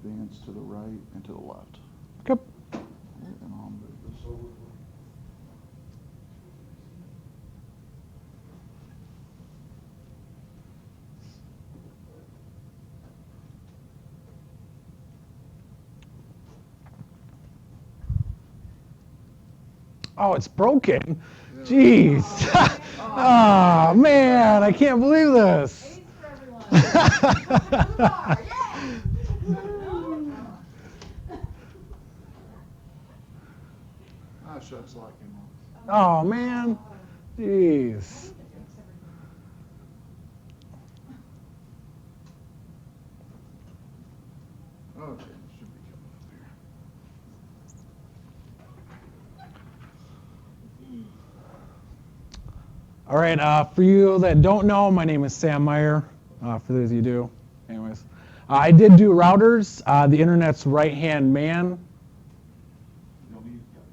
advance to the right and to the left. Yep. And I'll move this over. Oh, it's broken. Jeez. Oh, man, I can't believe this. Ah, shucks, like him. Oh, man. Jeez. Okay, should be coming up here. All right, for you that don't know, my name is Sam Meyer. For those of you who do, anyways. I did do routers, the internet's right-hand man.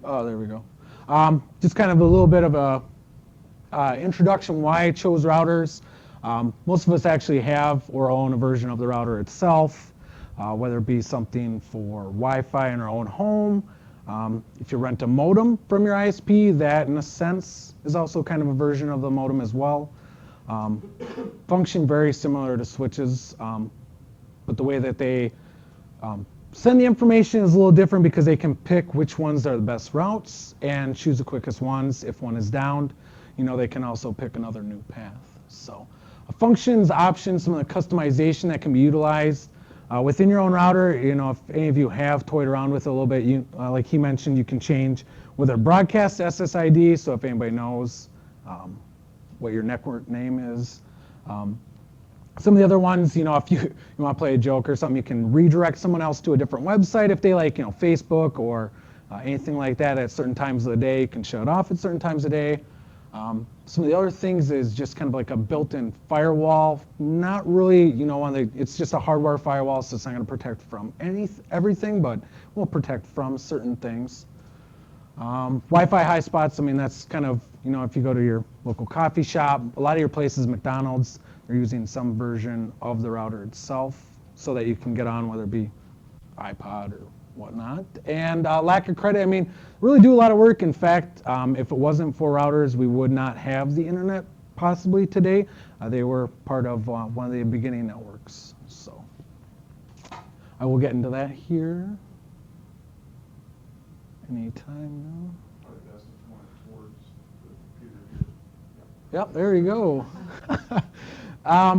Oh, there we go. Just kind of a little bit of a introduction why I chose routers. Most of us actually have or own a version of the router itself, whether it be something for Wi-Fi in our own home. If you rent a modem from your ISP, that in a sense is also kind of a version of the modem as well. Function very similar to switches, but the way that they send the information is a little different because they can pick which ones are the best routes and choose the quickest ones. If one is downed, they can also pick another new path. So functions, options, some of the customization that can be utilized within your own router. If any of you have toyed around with it a little bit, like he mentioned, you can change whether broadcast SSID, so if anybody knows what your network name is. Some of the other ones, if you want to play a joke or something, you can redirect someone else to a different website if they like, Facebook or anything like that at certain times of the day. You can shut it off at certain times of the day. Some of the other things is just kind of like a built-in firewall. Not really, it's just a hardware firewall, so it's not going to protect from everything, but will protect from certain things. Wi-Fi high spots, that's kind of, if you go to your local coffee shop, a lot of your places, McDonald's, they're using some version of the router itself so that you can get on, whether it be iPod or whatnot. And lack of credit, really do a lot of work. In fact, if it wasn't for routers, we would not have the internet possibly today. They were part of one of the beginning networks. So I will get into that here. Anytime now. Yep, there you go.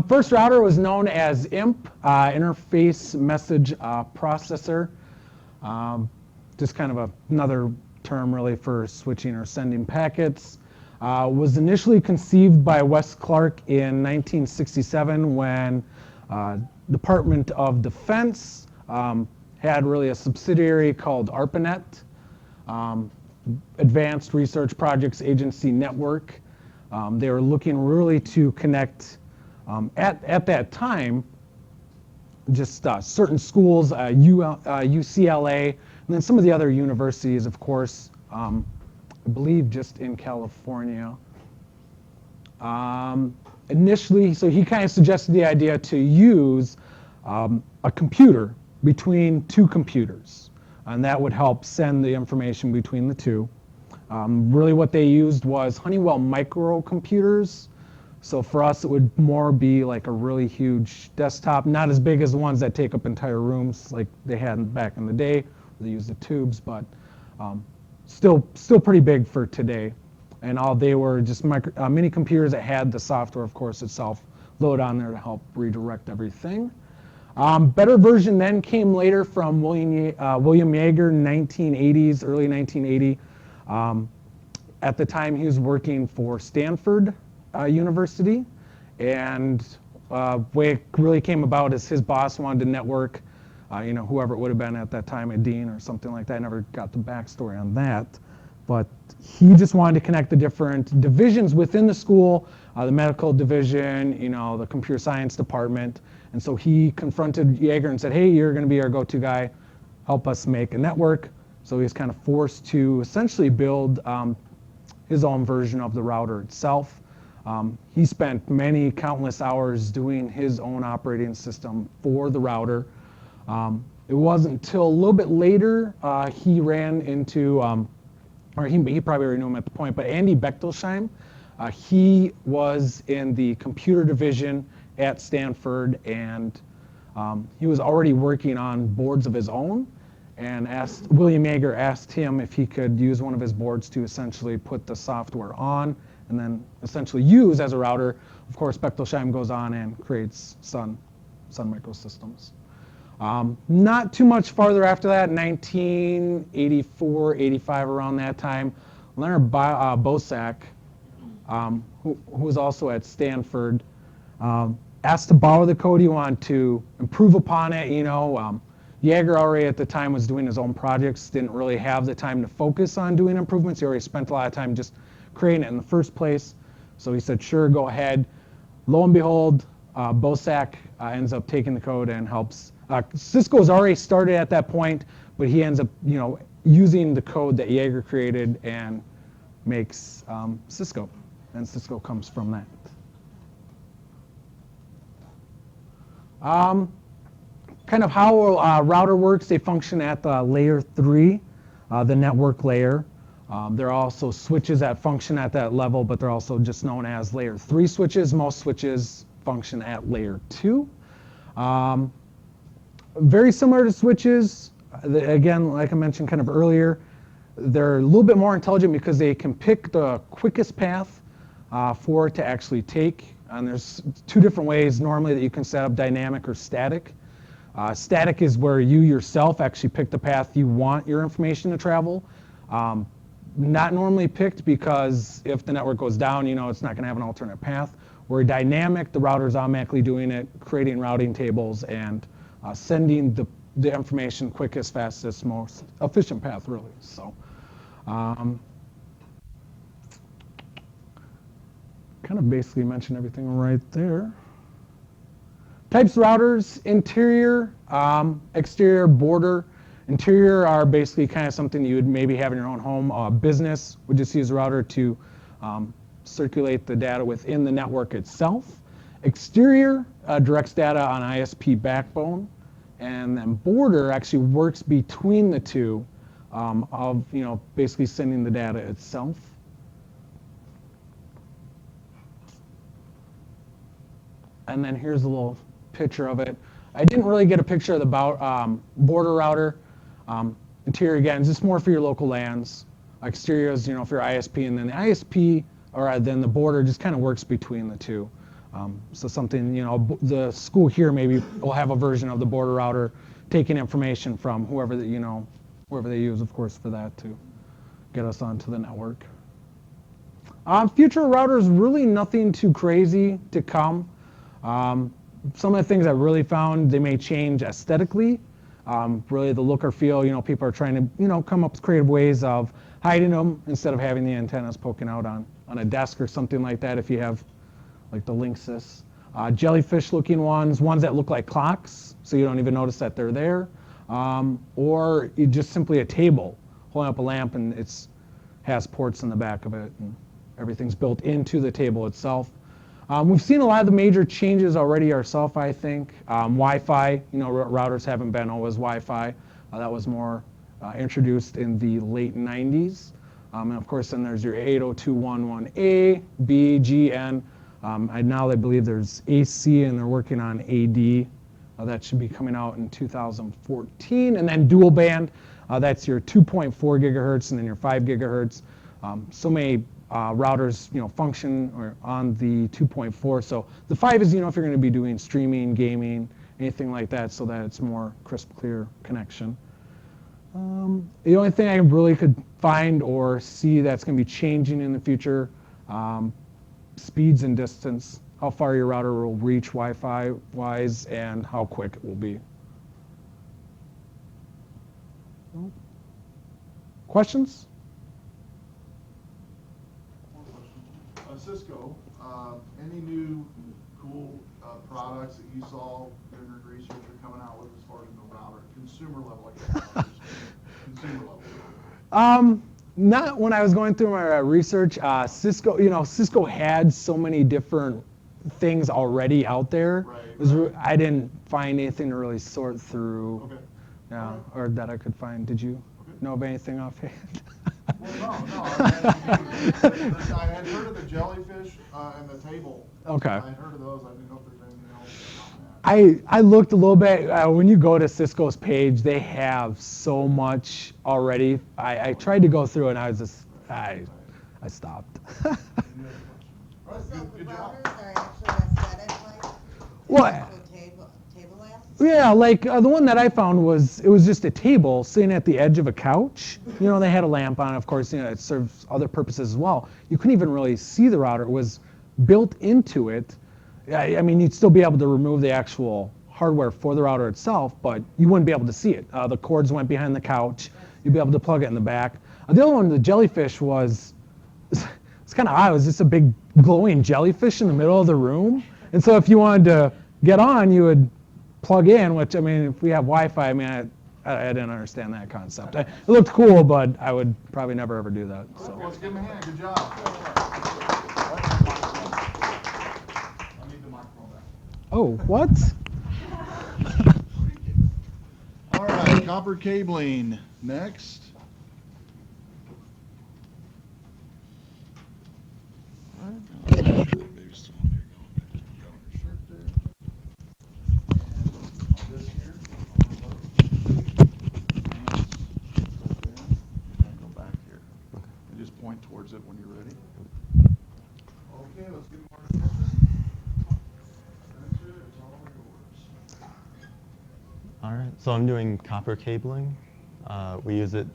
First router was known as IMP, Interface Message Processor. Just kind of another term really for switching or sending packets. Was initially conceived by Wes Clark in 1967 when Department of Defense had really a subsidiary called ARPANET, Advanced Research Projects Agency Network. They were looking really to connect, at that time, just certain schools, UCLA, and then some of the other universities, of course, I believe just in California. Initially, so he kind of suggested the idea to use a computer between two computers, and that would help send the information between the two. Really what they used was Honeywell microcomputers. So for us, it would more be like a really huge desktop, not as big as the ones that take up entire rooms like they had back in the day. They used the tubes, but still pretty big for today. And all they were just mini computers that had the software, of course, itself load on there to help redirect everything. Better version then came later from William Yeager, 1980s, early 1980. At the time, he was working for Stanford University, and way it really came about is his boss wanted to network, whoever it would have been at that time, a dean or something like that. I never got the backstory on that, but he just wanted to connect the different divisions within the school, the medical division, the computer science department, and so he confronted Yeager and said, hey, you're going to be our go-to guy, help us make a network. So he was kind of forced to essentially build his own version of the router itself. He spent countless hours doing his own operating system for the router. It wasn't until a little bit later he ran into, or he probably already knew him at the point, but Andy Bechtolsheim, he was in the computer division at Stanford, and he was already working on boards of his own, and William Yeager asked him if he could use one of his boards to essentially put the software on and then essentially use as a router. Of course, Bechtolsheim goes on and creates Sun Microsystems. Not too much farther after that, 1984, 85, around that time, Leonard Bosak, who was also at Stanford, asked to borrow the code. He wanted to improve upon it. Yeager already at the time was doing his own projects, didn't really have the time to focus on doing improvements. He already spent a lot of time just creating it in the first place. So he said, sure, go ahead. Lo and behold, Bosak ends up taking the code and helps. Cisco's already started at that point, but he ends up, using the code that Yeager created and makes Cisco, and Cisco comes from that. Kind of how a router works, they function at the layer 3, the network layer. There are also switches that function at that level, but they're also just known as layer 3 switches. Most switches function at layer 2. Very similar to switches. Again, like I mentioned kind of earlier, they're a little bit more intelligent because they can pick the quickest path for it to actually take. And there's 2 different ways normally that you can set up: dynamic or static. Static is where you yourself actually pick the path you want your information to travel. Not normally picked because if the network goes down, it's not going to have an alternate path. Where dynamic, the router's automatically doing it, creating routing tables and sending the information quickest, fastest, most efficient path, really. So, kind of basically mentioned everything right there. Types of routers: interior, exterior, border. Interior are basically kind of something you would maybe have in your own home. Business would just use a router to circulate the data within the network itself. Exterior directs data on ISP backbone, and then border actually works between the two of basically sending the data itself. And then here's a little picture of it. I didn't really get a picture of the border router. Interior, again, is just more for your local LANs. Exterior is, for your ISP, and then the ISP, or then the border just kind of works between the two. So something, the school here maybe will have a version of the border router taking information from whoever that, whoever they use, of course, for that to get us onto the network. Future routers, really nothing too crazy to come. Some of the things I really found, they may change aesthetically. Really the look or feel, people are trying to, come up with creative ways of hiding them instead of having the antennas poking out on a desk or something like that if you have like the Linksys. Jellyfish looking ones that look like clocks, so you don't even notice that they're there. Or just simply a table holding up a lamp and it has ports in the back of it and everything's built into the table itself. We've seen a lot of the major changes already ourselves, I think. Wi-Fi, routers haven't been always Wi-Fi. That was more introduced in the late 90s. And of course, then there's your 802.11a, B, G, N. Now I believe there's AC, and they're working on AD. That should be coming out in 2014. And then dual band, that's your 2.4 gigahertz and then your 5 gigahertz. So many routers, function or on the 2.4. So the 5 is, if you're going to be doing streaming, gaming, anything like that, so that it's more crisp, clear connection. The only thing I really could find or see that's going to be changing in the future, speeds and distance, how far your router will reach Wi-Fi wise, and how quick it will be. Questions? Cisco, any new cool products that you saw during your research are coming out with as far as the router, consumer level, consumer level? Not when I was going through my research. Cisco had so many different things already out there. Right. I didn't find anything to really sort through. Okay. Yeah, or that I could find. Did you know of anything offhand? Well, no. I had heard of the jellyfish and the table. Okay. I had heard of those. I didn't know if there's anything else on that. I looked a little bit. When you go to Cisco's page, they have so much already. I tried to go through and I stopped. All right, So the good job. routers are actually aesthetic, like, Well, actual table lamps? yeah, like the one that I found was just a table sitting at the edge of a couch. You know, they had a lamp on, of course. You know, it serves other purposes as well. You couldn't even really see the router. It was built into it. I mean, you'd still be able to remove the actual hardware for the router itself, but you wouldn't be able to see it. The cords went behind the couch. You'd be able to plug it in the back. The other one, the jellyfish, was it's kind of odd. It was just a big glowing jellyfish in the middle of the room. And so if you wanted to get on, you would plug in, which, I mean, if we have Wi-Fi, I mean, I didn't understand that concept. It looked cool, but I would probably never ever do that. So So. let's give him a hand. Good job. I need the microphone back. Oh, what? All right, copper cabling next. Maybe still on there. Got on your shirt there. And on this here, go back here. And just point towards it when you're ready. Okay, let's get more attention. Spencer, it's all yours. All right, so I'm doing copper cabling. We use it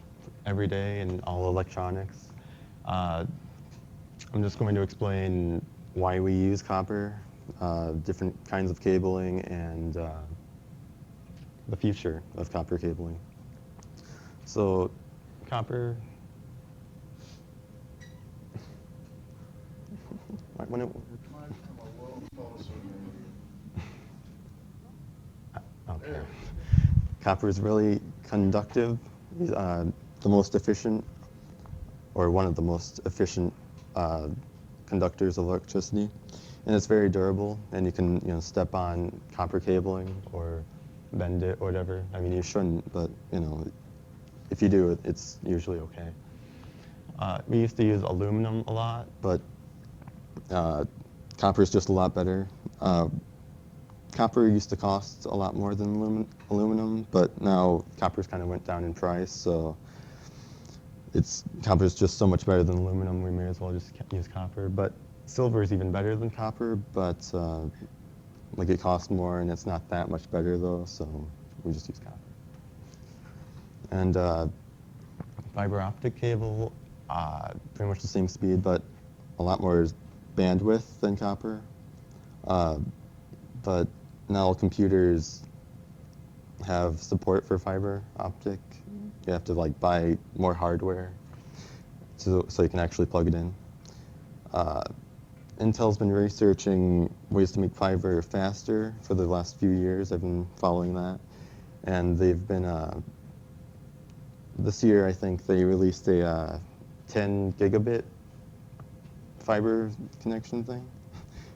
every day in all electronics. I'm just going to explain why we use copper, different kinds of cabling, and the future of copper cabling. So copper, when it, okay. Copper is really conductive, the most efficient, or one of the most efficient conductors of electricity, and it's very durable. And you can step on copper cabling or bend it or whatever. I mean, you shouldn't, but if you do, it's usually okay. We used to use aluminum a lot, but copper is just a lot better. Copper used to cost a lot more than aluminum, but now copper's kind of went down in price, so copper is just so much better than aluminum. We may as well just use copper. But silver is even better than copper, but like it costs more, and it's not that much better though, so we just use copper. And fiber optic cable, pretty much the same speed, but a lot more bandwidth than copper. But now computers have support for fiber optic. You have to buy more hardware so you can actually plug it in. Intel's been researching ways to make fiber faster for the last few years. I've been following that. And they've been, this year I think they released a 10 gigabit fiber connection thing.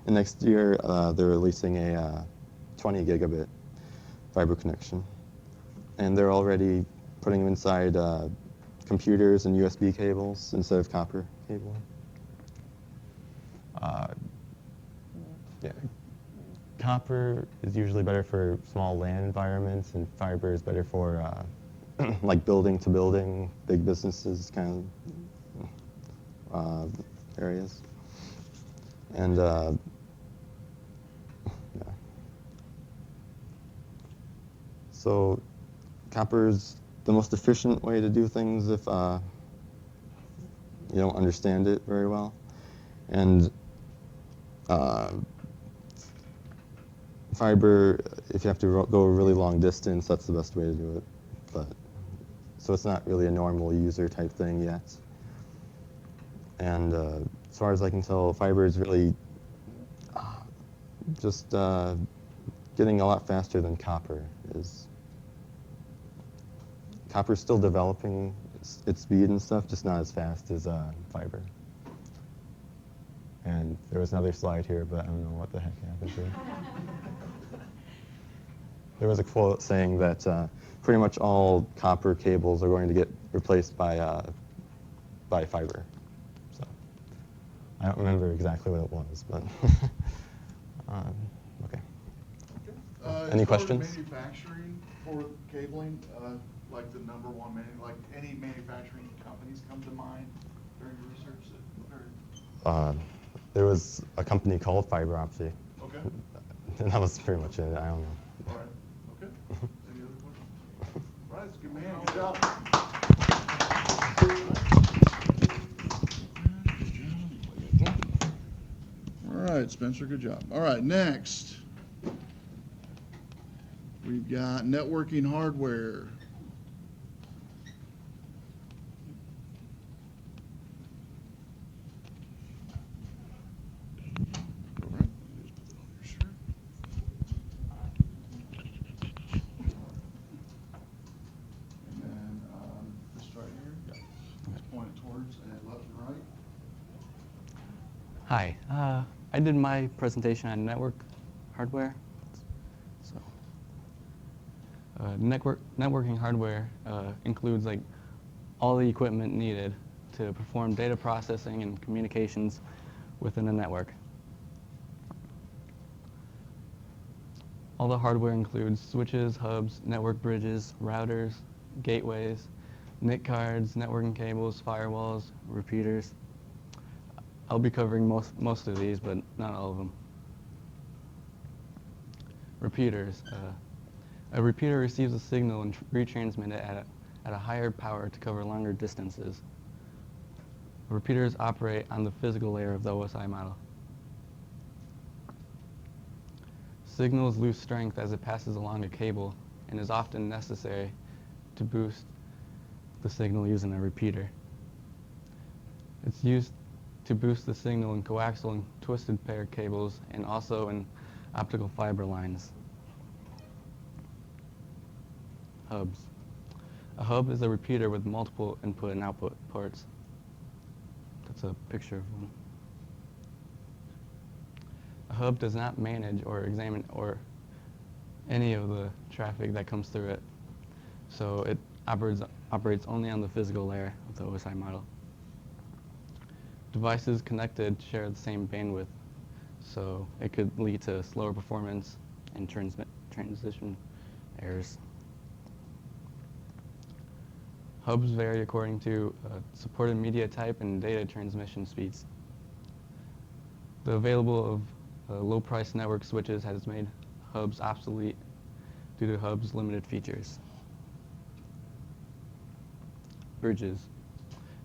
And next year they're releasing a 20 gigabit fiber connection. And they're already putting them inside computers and USB cables instead of copper cable. Yeah. Copper is usually better for small LAN environments, and fiber is better for like building to building, big businesses kind of areas. And yeah. So copper's the most efficient way to do things if you don't understand it very well. And fiber, if you have to go a really long distance, that's the best way to do it. So it's not really a normal user type thing yet. And as far as I can tell, fiber is really just getting a lot faster than copper is. Copper's still developing its speed and stuff, just not as fast as fiber. And there was another slide here, but I don't know what the heck happened to it. there was a quote saying that pretty much all copper cables are going to get replaced by fiber. So I don't remember exactly what it was, but okay. Any as far as questions? manufacturing for cabling, like the number one, like any manufacturing companies come to mind during your research? There was a company called Fiber Optic. Okay. And that was pretty much it. I don't know. All right. Okay. Any other questions? All right, that's good, man. Good job. All right, Spencer, good job. All right, next. We've got networking hardware. All right, just put that on your shirt. And then this right here, just point it towards left and right. Hi, I did my presentation on network hardware. So, networking hardware includes like all the equipment needed to perform data processing and communications within a network. All the hardware includes switches, hubs, network bridges, routers, gateways, NIC cards, networking cables, firewalls, repeaters. I'll be covering most of these, but not all of them. Repeaters. A repeater receives a signal and retransmits it at a higher power to cover longer distances. Repeaters operate on the physical layer of the OSI model. Signals lose strength as it passes along a cable and is often necessary to boost the signal using a repeater. It's used to boost the signal in coaxial and twisted pair cables and also in optical fiber lines. Hubs. A hub is a repeater with multiple input and output ports. That's a picture of one. A hub does not manage or examine any of the traffic that comes through it, so it operates only on the physical layer of the OSI model. Devices connected share the same bandwidth, so it could lead to slower performance and transition errors. Hubs vary according to supported media type and data transmission speeds. The available of low-price network switches has made hubs obsolete due to hubs' limited features. Bridges.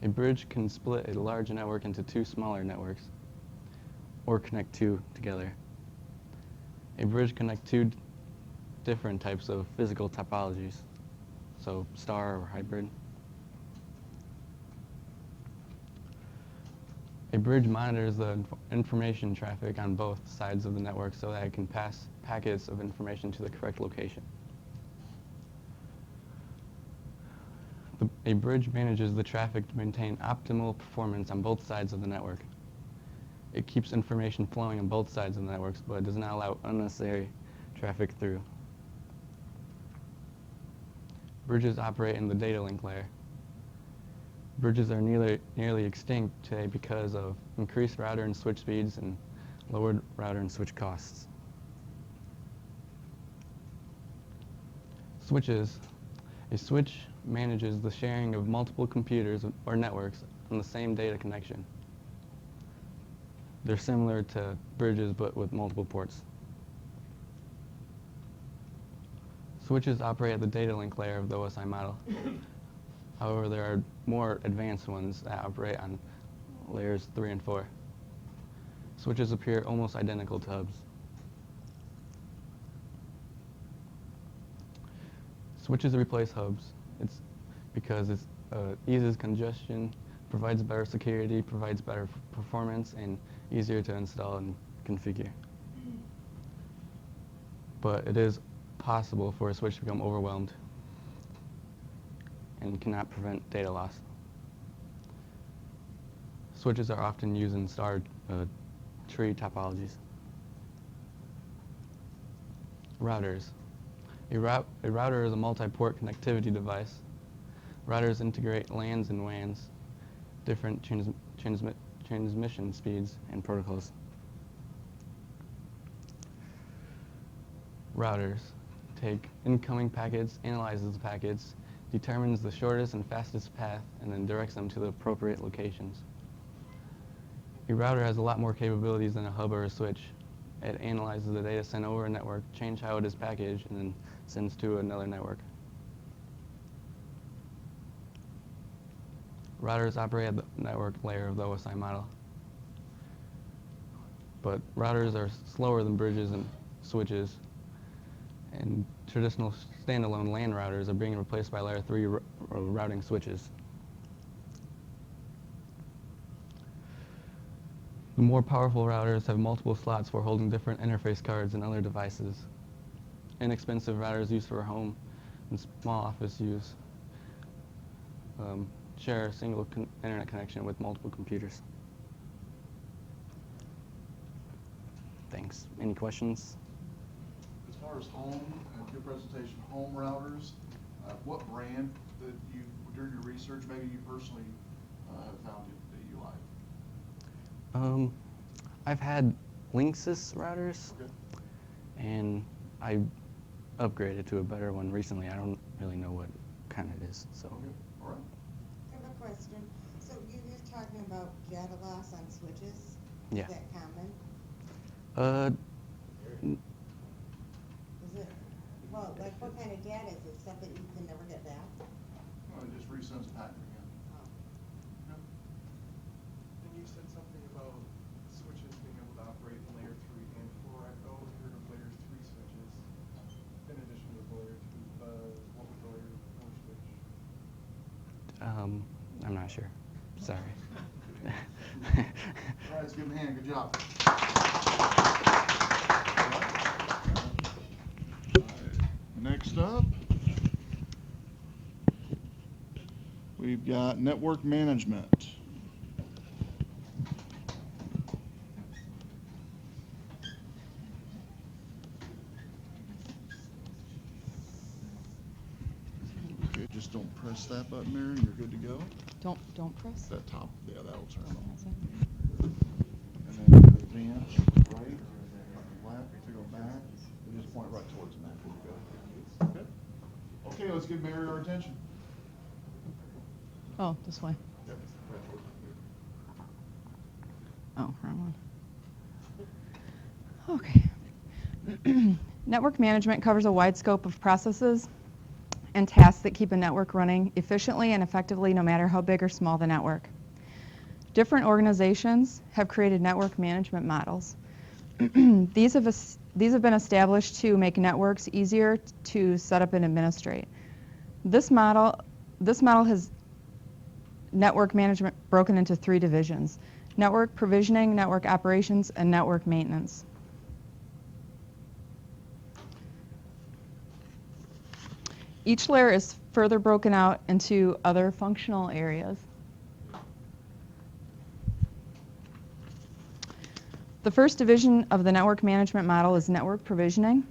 A bridge can split a large network into two smaller networks or connect two together. A bridge connects two different types of physical topologies, so star or hybrid. A bridge monitors the information traffic on both sides of the network so that it can pass packets of information to the correct location. A bridge manages the traffic to maintain optimal performance on both sides of the network. It keeps information flowing on both sides of the networks, but it does not allow unnecessary traffic through. Bridges operate in the data link layer. Bridges are nearly extinct today because of increased router and switch speeds and lowered router and switch costs. Switches. A switch manages the sharing of multiple computers or networks on the same data connection. They're similar to bridges but with multiple ports. Switches operate at the data link layer of the OSI model. However, there are more advanced ones that operate on layers 3 and 4. Switches appear almost identical to hubs. Switches replace hubs. It's because it eases congestion, provides better security, provides better performance, and easier to install and configure. But it is possible for a switch to become overwhelmed and cannot prevent data loss. Switches are often used in star tree topologies. Routers. A router is a multi-port connectivity device. Routers integrate LANs and WANs, different transmission speeds and protocols. Routers take incoming packets, analyzes the packets, determines the shortest and fastest path, and then directs them to the appropriate locations. A router has a lot more capabilities than a hub or a switch. It analyzes the data sent over a network, change how it is packaged, and then sends to another network. Routers operate at the network layer of the OSI model. But routers are slower than bridges and switches, and traditional standalone LAN routers are being replaced by layer 3 routing switches. The more powerful routers have multiple slots for holding different interface cards and other devices. Inexpensive routers used for home and small office use share a single internet connection with multiple computers. Thanks. Any questions? As far as home, good presentation, home routers, what brand that you, during your research, maybe you personally have found that you like? I've had Linksys routers, Okay. and I upgraded to a better one recently. I don't really know what kind it is, so. Okay, all right. I have a question. So you were talking about data loss on switches? Yeah. Is that common? Is it, well, like what kind of data is it? Stuff that you can never get back? Well, it just resends the packet again. Oh. Yep. And you said something about switches being able to operate in layer 3 and 4. I've only heard of layer 3 switches in addition to the layer 2. What would the layer 4 switch? I'm not sure. Sorry. All right, let's give him a hand. Good job. Next up, we've got network management. Okay, just don't press that button there and you're good to go. Don't press. That top, yeah, that'll turn on. That's it. And then advance, right, left to go back, and just point right towards the Mac. Okay. Okay, let's give Mary our attention. Oh, this way. Yep, right towards Oh, wrong one. Okay. Network management covers a wide scope of processes and tasks that keep a network running efficiently and effectively no matter how big or small the network. Different organizations have created network management models. These have been established to make networks easier to set up and administrate. This model has network management broken into 3 divisions: network provisioning, network operations, and network maintenance. Each layer is further broken out into other functional areas. The first division of the network management model is network provisioning.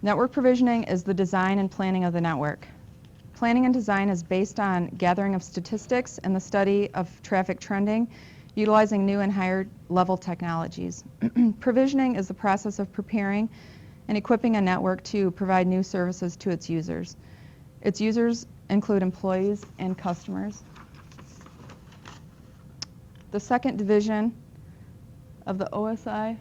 Network provisioning is the design and planning of the network. Planning and design is based on gathering of statistics and the study of traffic trending, utilizing new and higher level technologies. Provisioning is the process of preparing and equipping a network to provide new services to its users. Its users include employees and customers. The second division of the OSI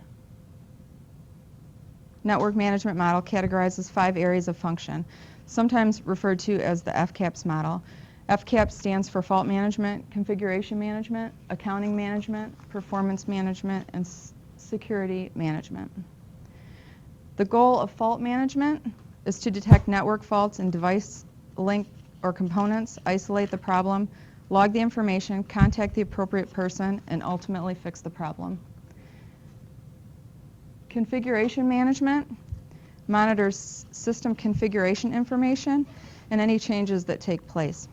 network management model categorizes 5 areas of function, sometimes referred to as the FCAPS model. FCAPS stands for fault management, configuration management, accounting management, performance management, and security management. The goal of fault management is to detect network faults in device, link, or components, isolate the problem, log the information, contact the appropriate person, and ultimately fix the problem. Configuration management monitors system configuration information and any changes that take place.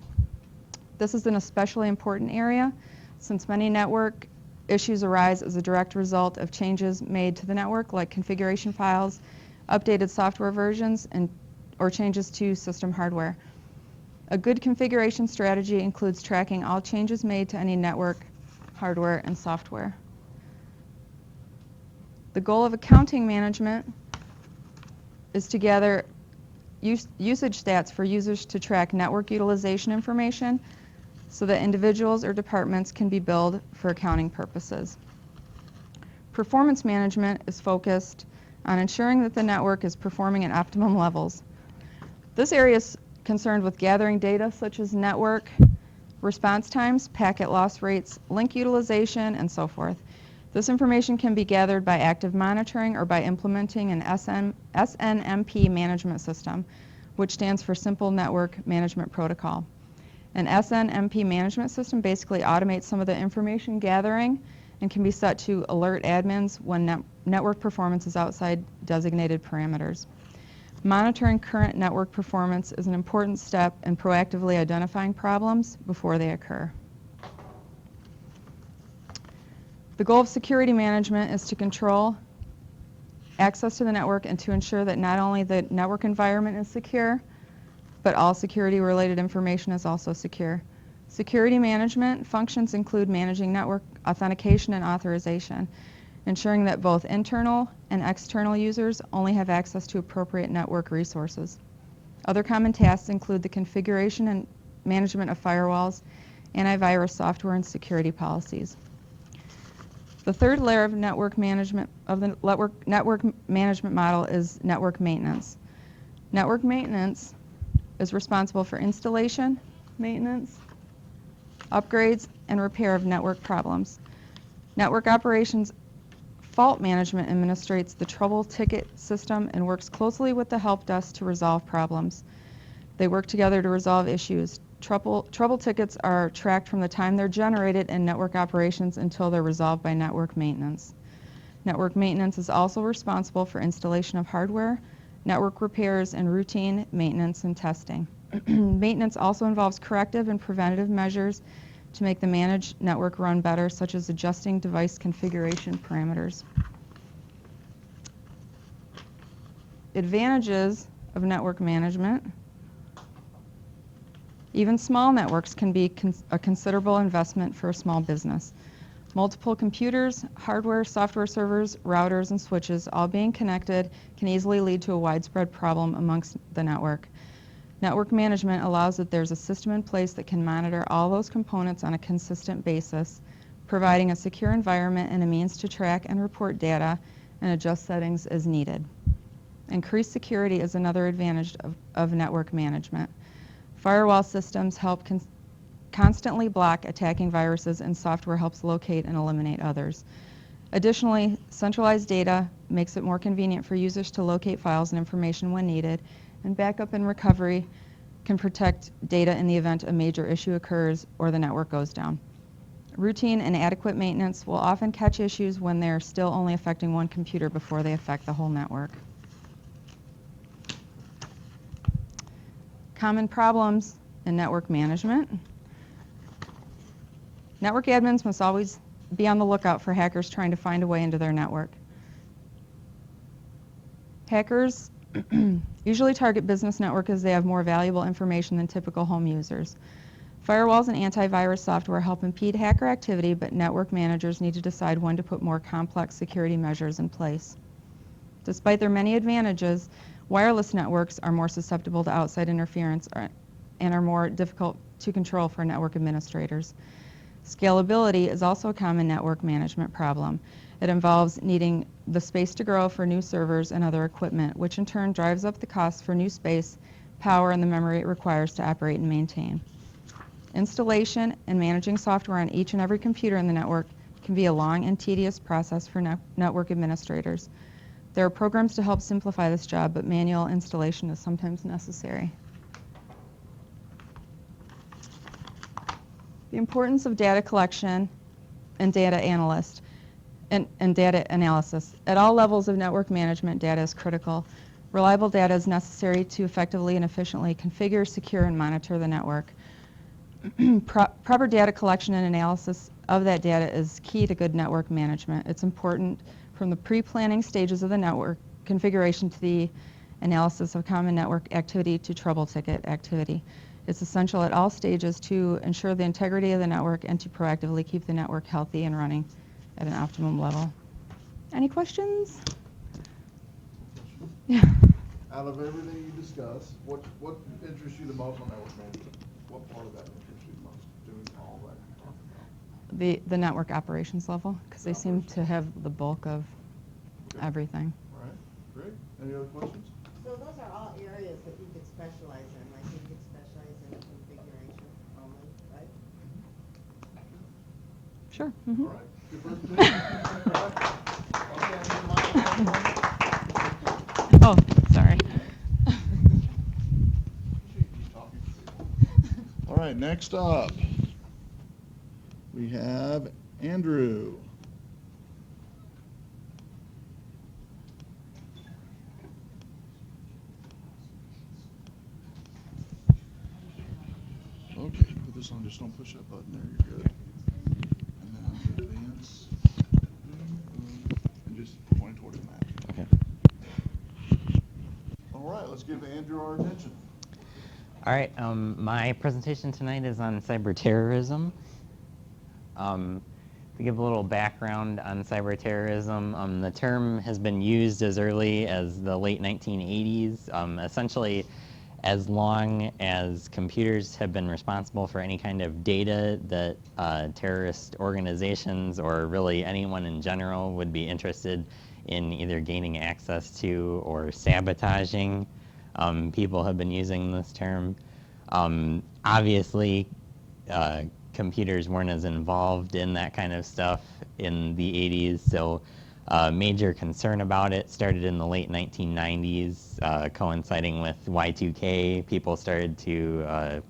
This is an especially important area since many network issues arise as a direct result of changes made to the network, like configuration files, updated software versions, and or changes to system hardware. A good configuration strategy includes tracking all changes made to any network, hardware, and software. The goal of accounting management is to gather usage stats for users to track network utilization information so that individuals or departments can be billed for accounting purposes. Performance management is focused on ensuring that the network is performing at optimum levels. This area is concerned with gathering data such as network response times, packet loss rates, link utilization, and so forth. This information can be gathered by active monitoring or by implementing an SNMP management system, which stands for Simple Network Management Protocol. An SNMP management system basically automates some of the information gathering and can be set to alert admins when network performance is outside designated parameters. Monitoring current network performance is an important step in proactively identifying problems before they occur. The goal of security management is to control access to the network and to ensure that not only the network environment is secure, but all security-related information is also secure. Security management functions include managing network authentication and authorization, ensuring that both internal and external users only have access to appropriate network resources. Other common tasks include the configuration and management of firewalls, antivirus software, and security policies. The third layer of network management model is network maintenance. Network maintenance is responsible for installation, maintenance, upgrades, and repair of network problems. Network operations fault management administrates the trouble ticket system and works closely with the help desk to resolve problems. They work together to resolve issues. Trouble tickets are tracked from the time they're generated in network operations until they're resolved by network maintenance. Network maintenance is also responsible for installation of hardware, network repairs, and routine maintenance and testing. Maintenance also involves corrective and preventative measures to make the managed network run better, such as adjusting device configuration parameters. Advantages of network management. Even small networks can be a considerable investment for a small business. Multiple computers, hardware, software servers, routers, and switches all being connected can easily lead to a widespread problem amongst the network. Network management allows that there's a system in place that can monitor all those components on a consistent basis, providing a secure environment and a means to track and report data and adjust settings as needed. Increased security is another advantage of network management. Firewall systems help constantly block attacking viruses, and software helps locate and eliminate others. Additionally, centralized data makes it more convenient for users to locate files and information when needed, and backup and recovery can protect data in the event a major issue occurs or the network goes down. Routine and adequate maintenance will often catch issues when they're still only affecting one computer before they affect the whole network. Common problems in network management. Network admins must always be on the lookout for hackers trying to find a way into their network. Hackers usually target business network as they have more valuable information than typical home users. Firewalls and antivirus software help impede hacker activity, but network managers need to decide when to put more complex security measures in place. Despite their many advantages, wireless networks are more susceptible to outside interference and are more difficult to control for network administrators. Scalability is also a common network management problem. It involves needing the space to grow for new servers and other equipment, which in turn drives up the cost for new space, power, and the memory it requires to operate and maintain. Installation and managing software on each and every computer in the network can be a long and tedious process for network administrators. There are programs to help simplify this job, but manual installation is sometimes necessary. The importance of data collection and data analysis. At all levels of network management, data is critical. Reliable data is necessary to effectively and efficiently configure, secure, and monitor the network. Proper data collection and analysis of that data is key to good network management. It's important from the pre-planning stages of the network configuration to the analysis of common network activity to trouble ticket activity. It's essential at all stages to ensure the integrity of the network and to proactively keep the network healthy and running at an optimum level. Any questions? Yeah. Out of everything you discussed, what interests you the most on network management? What part of that interests you the most, doing all that you talked about? The network operations level, because they seem to have the bulk of everything. All right, great. Any other questions? So those are all areas that you could specialize in, like you could specialize in configuration only, right? Sure. All right, good presentation. Okay, I need a microphone. Oh, sorry. All right, next up, we have Andrew. Okay, put this on, just don't push that button there, you're good. And then advance, and just point toward the map. Okay. All right, let's give Andrew our attention. All right. My presentation tonight is on cyber terrorism. To give a little background on cyber terrorism, the term has been used as early as the late 1980s. Essentially, as long as computers have been responsible for any kind of data that terrorist organizations or really anyone in general would be interested in either gaining access to or sabotaging, people have been using this term. Obviously, computers weren't as involved in that kind of stuff in the 80s, so major concern about it started in the late 1990s, coinciding with Y2K. People started to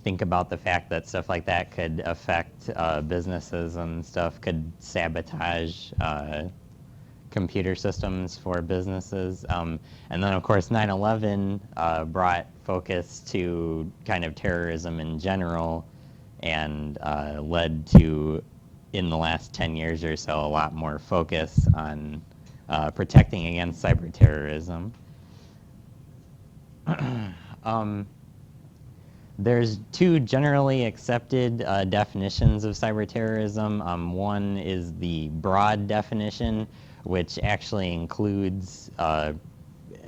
think about the fact that stuff like that could affect businesses and stuff, could sabotage computer systems for businesses. And then, of course, 9/11 brought focus to kind of terrorism in general and led to, in the last 10 years or so, a lot more focus on protecting against cyber terrorism. There's two generally accepted definitions of cyber terrorism. One is the broad definition, which actually includes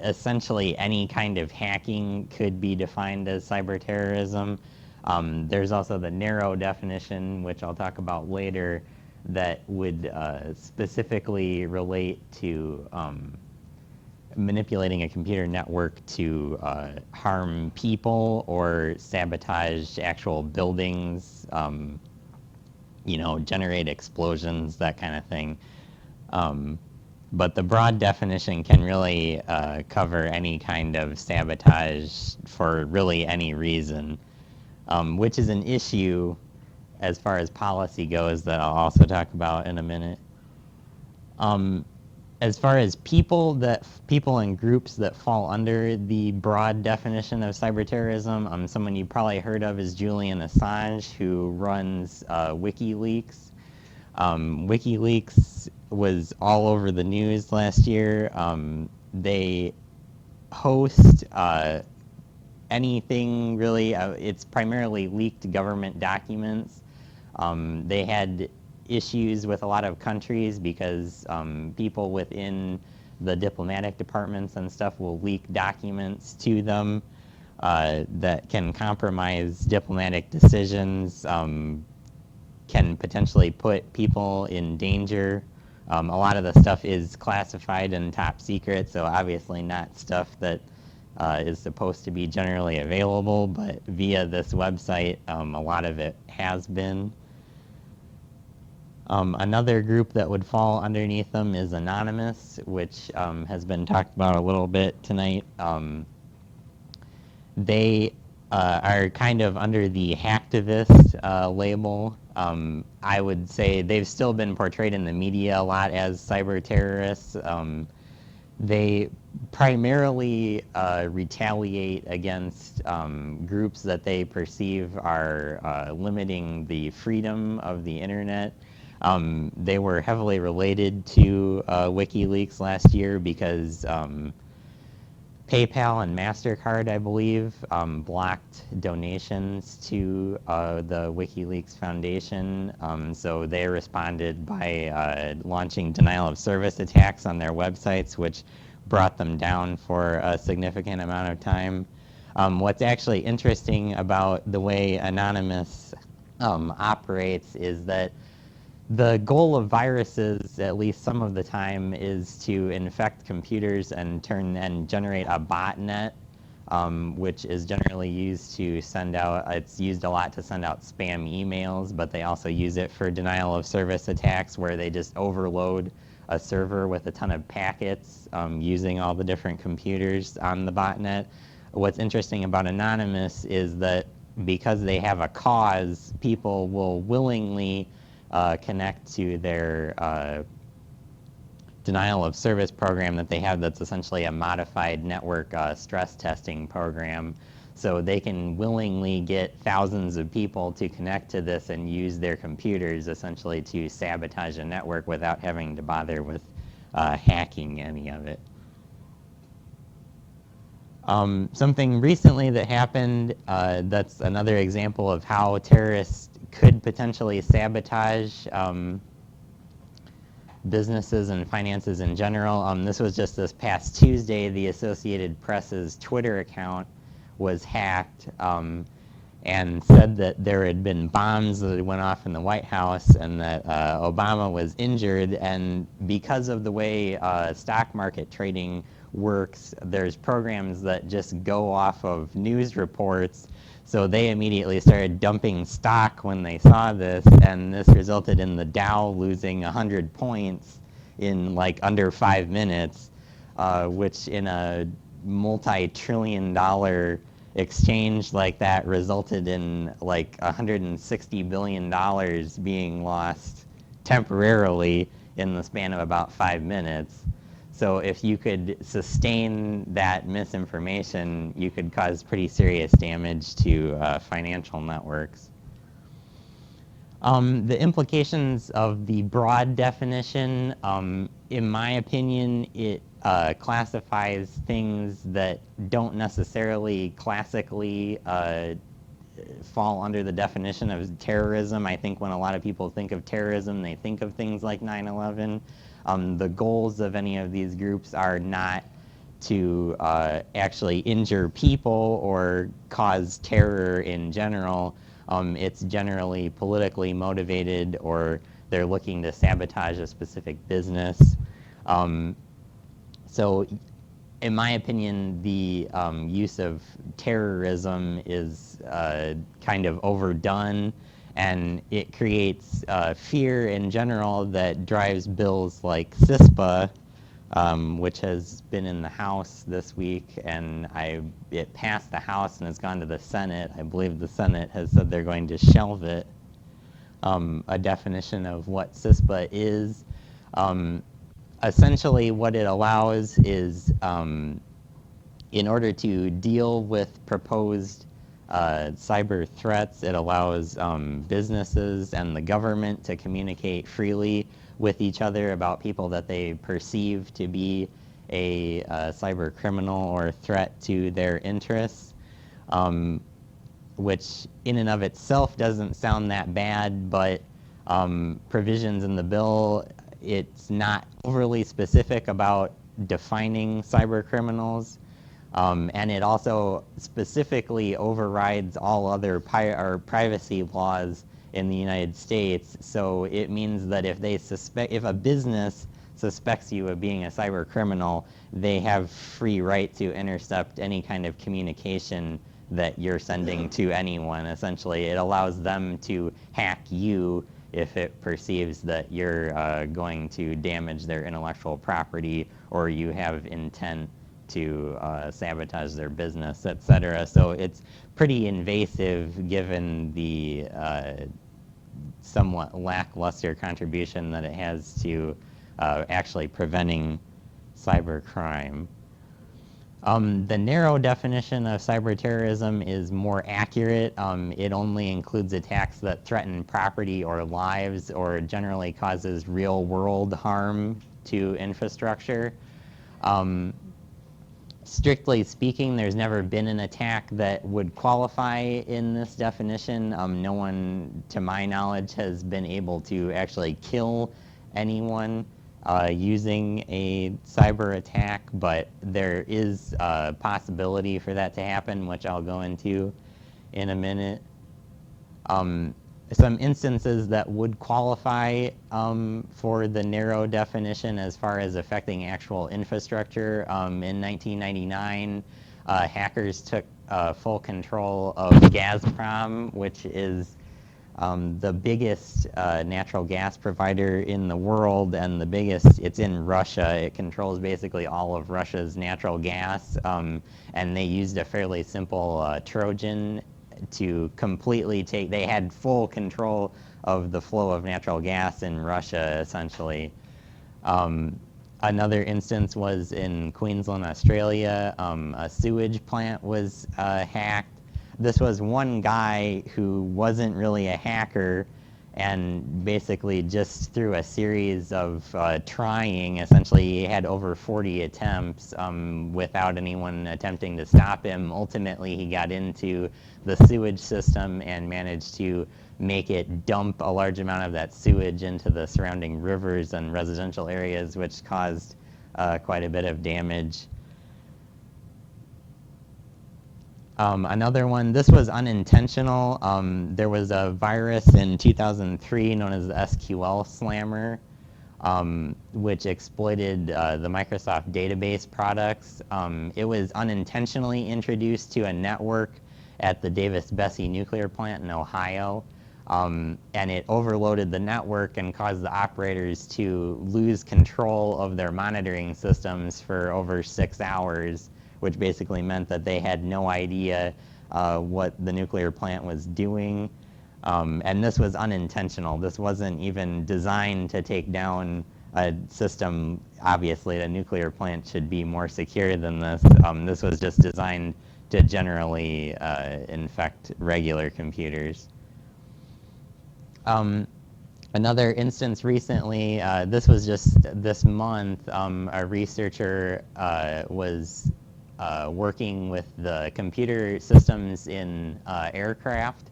essentially any kind of hacking could be defined as cyber terrorism. There's also the narrow definition, which I'll talk about later, that would specifically relate to manipulating a computer network to harm people or sabotage actual buildings, generate explosions, that kind of thing. But the broad definition can really cover any kind of sabotage for really any reason, which is an issue as far as policy goes that I'll also talk about in a minute. As far as people and groups that fall under the broad definition of cyber terrorism, someone you probably heard of is Julian Assange, who runs WikiLeaks. WikiLeaks was all over the news last year. They host anything really. It's primarily leaked government documents. They had issues with a lot of countries because people within the diplomatic departments and stuff will leak documents to them that can compromise diplomatic decisions, can potentially put people in danger. A lot of the stuff is classified and top secret, so obviously not stuff that is supposed to be generally available, but via this website, a lot of it has been. Another group that would fall underneath them is Anonymous, which has been talked about a little bit tonight. They are kind of under the hacktivist label. I would say they've still been portrayed in the media a lot as cyber terrorists. They primarily retaliate against groups that they perceive are limiting the freedom of the internet. They were heavily related to WikiLeaks last year because PayPal and MasterCard, I believe, blocked donations to the WikiLeaks Foundation. So they responded by launching denial of service attacks on their websites, which brought them down for a significant amount of time. What's actually interesting about the way Anonymous operates is that the goal of viruses, at least some of the time, is to infect computers and generate a botnet, which is generally used to send out, it's used a lot to send out spam emails, but they also use it for denial of service attacks where they just overload a server with a ton of packets using all the different computers on the botnet. What's interesting about Anonymous is that because they have a cause, people will willingly connect to their denial of service program that they have that's essentially a modified network stress testing program. So they can willingly get thousands of people to connect to this and use their computers essentially to sabotage a network without having to bother with hacking any of it. Something recently that happened that's another example of how terrorists could potentially sabotage businesses and finances in general. This was just this past Tuesday. The Associated Press's Twitter account was hacked and said that there had been bombs that went off in the White House and that Obama was injured. And because of the way stock market trading works, there's programs that just go off of news reports. So they immediately started dumping stock when they saw this, and this resulted in the Dow losing 100 points in like under 5 minutes, which in a multi-trillion-dollar exchange like that resulted in like $160 billion being lost temporarily in the span of about 5 minutes. So if you could sustain that misinformation, you could cause pretty serious damage to financial networks. The implications of the broad definition, in my opinion, it classifies things that don't necessarily classically fall under the definition of terrorism. I think when a lot of people think of terrorism, they think of things like 9/11. The goals of any of these groups are not to actually injure people or cause terror in general. It's generally politically motivated, or they're looking to sabotage a specific business. So in my opinion, the use of terrorism is kind of overdone, and it creates fear in general that drives bills like CISPA, which has been in the House this week, and it passed the House and has gone to the Senate. I believe the Senate has said they're going to shelve it. A definition of what CISPA is. Essentially, what it allows is, in order to deal with proposed cyber threats, it allows businesses and the government to communicate freely with each other about people that they perceive to be a cyber criminal or threat to their interests, which in and of itself doesn't sound that bad, but provisions in the bill, it's not overly specific about defining cyber criminals. And it also specifically overrides all other privacy laws in the United States. So it means that if a business suspects you of being a cyber criminal, they have free right to intercept any kind of communication that you're sending to anyone. Essentially, it allows them to hack you if it perceives that you're going to damage their intellectual property or you have intent to sabotage their business, etc. So it's pretty invasive given the somewhat lackluster contribution that it has to actually preventing cybercrime. The narrow definition of cyber terrorism is more accurate. It only includes attacks that threaten property or lives or generally causes real-world harm to infrastructure. Strictly speaking, there's never been an attack that would qualify in this definition. No one, to my knowledge, has been able to actually kill anyone using a cyber attack, but there is a possibility for that to happen, which I'll go into in a minute. Some instances that would qualify for the narrow definition as far as affecting actual infrastructure. In 1999, hackers took full control of Gazprom, which is the biggest natural gas provider in the world, and the biggest, it's in Russia. It controls basically all of Russia's natural gas, and they used a fairly simple Trojan to completely take, they had full control of the flow of natural gas in Russia, essentially. Another instance was in Queensland, Australia. A sewage plant was hacked. This was one guy who wasn't really a hacker, and basically just through a series of trying, essentially he had over 40 attempts without anyone attempting to stop him. Ultimately, he got into the sewage system and managed to make it dump a large amount of that sewage into the surrounding rivers and residential areas, which caused quite a bit of damage. Another one, this was unintentional. There was a virus in 2003 known as the SQL Slammer, which exploited the Microsoft database products. It was unintentionally introduced to a network at the Davis-Besse nuclear plant in Ohio, and it overloaded the network and caused the operators to lose control of their monitoring systems for over 6 hours, which basically meant that they had no idea what the nuclear plant was doing. And this was unintentional. This wasn't even designed to take down a system. Obviously, a nuclear plant should be more secure than this. This was just designed to generally infect regular computers. Another instance recently, this was just this month, a researcher was working with the computer systems in aircraft,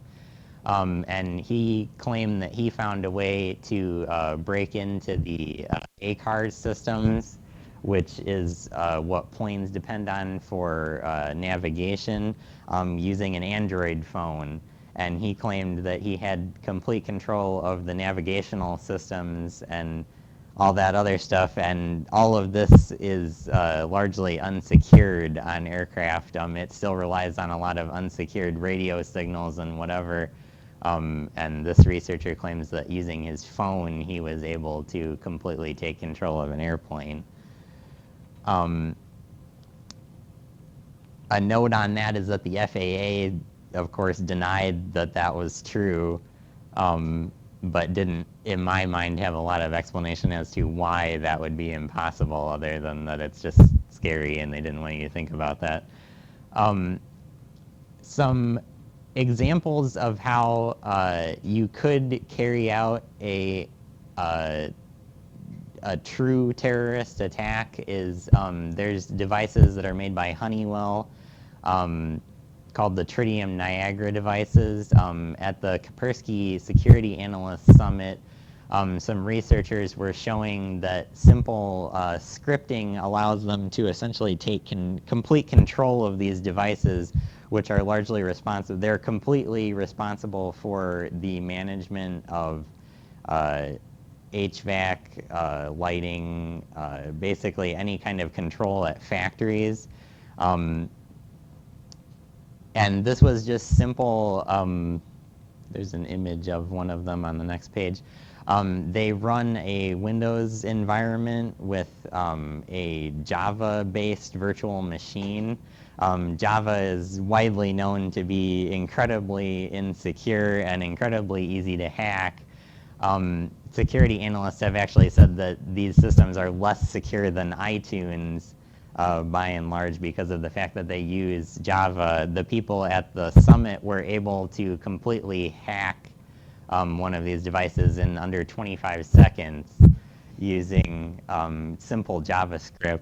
and he claimed that he found a way to break into the ACARS systems, which is what planes depend on for navigation, using an Android phone. And he claimed that he had complete control of the navigational systems and all that other stuff, and all of this is largely unsecured on aircraft. It still relies on a lot of unsecured radio signals and whatever, and this researcher claims that using his phone he was able to completely take control of an airplane. A note on that is that the FAA, of course, denied that that was true, but didn't, in my mind, have a lot of explanation as to why that would be impossible, other than that it's just scary and they didn't want you to think about that. Some examples of how you could carry out a true terrorist attack is there's devices that are made by Honeywell called the Tritium Niagara devices. At the Kaspersky Security Analyst Summit, some researchers were showing that simple scripting allows them to essentially take complete control of these devices, which are largely responsive. They're completely responsible for the management of HVAC, lighting, basically any kind of control at factories. And this was just simple. There's an image of one of them on the next page. They run a Windows environment with a Java-based virtual machine. Java is widely known to be incredibly insecure and incredibly easy to hack. Security analysts have actually said that these systems are less secure than iTunes, by and large because of the fact that they use Java. The people at the summit were able to completely hack one of these devices in under 25 seconds using simple JavaScript.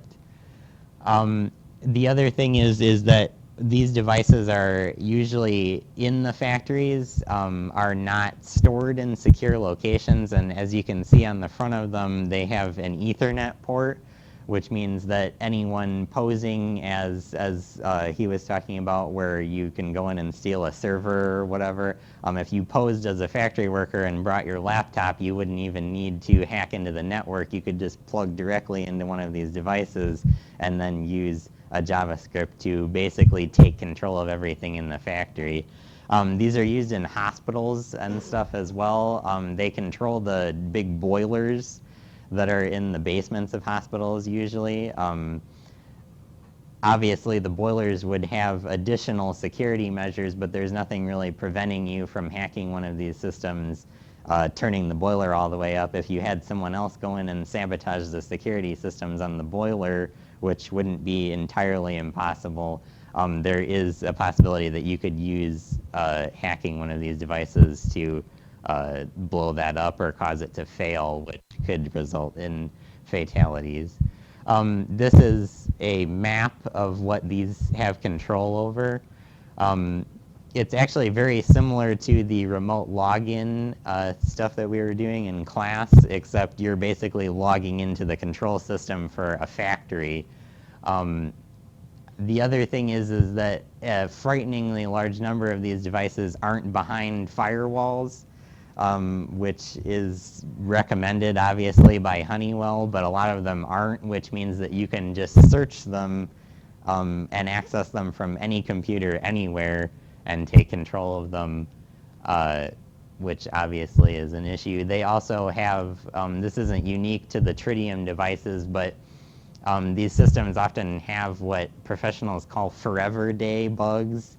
The other thing is that these devices are usually in the factories, are not stored in secure locations, and as you can see on the front of them, they have an Ethernet port, which means that anyone posing as he was talking about, where you can go in and steal a server or whatever, if you posed as a factory worker and brought your laptop, you wouldn't even need to hack into the network. You could just plug directly into one of these devices and then use a JavaScript to basically take control of everything in the factory. These are used in hospitals and stuff as well. They control the big boilers that are in the basements of hospitals usually. Obviously, the boilers would have additional security measures, but there's nothing really preventing you from hacking one of these systems, turning the boiler all the way up. If you had someone else go in and sabotage the security systems on the boiler, which wouldn't be entirely impossible, there is a possibility that you could use hacking one of these devices to blow that up or cause it to fail, which could result in fatalities. This is a map of what these have control over. It's actually very similar to the remote login stuff that we were doing in class, except you're basically logging into the control system for a factory. The other thing is that a frighteningly large number of these devices aren't behind firewalls, which is recommended obviously by Honeywell, but a lot of them aren't, which means that you can just search them and access them from any computer anywhere and take control of them, which obviously is an issue. They also have, this isn't unique to the tritium devices, but these systems often have what professionals call forever day bugs,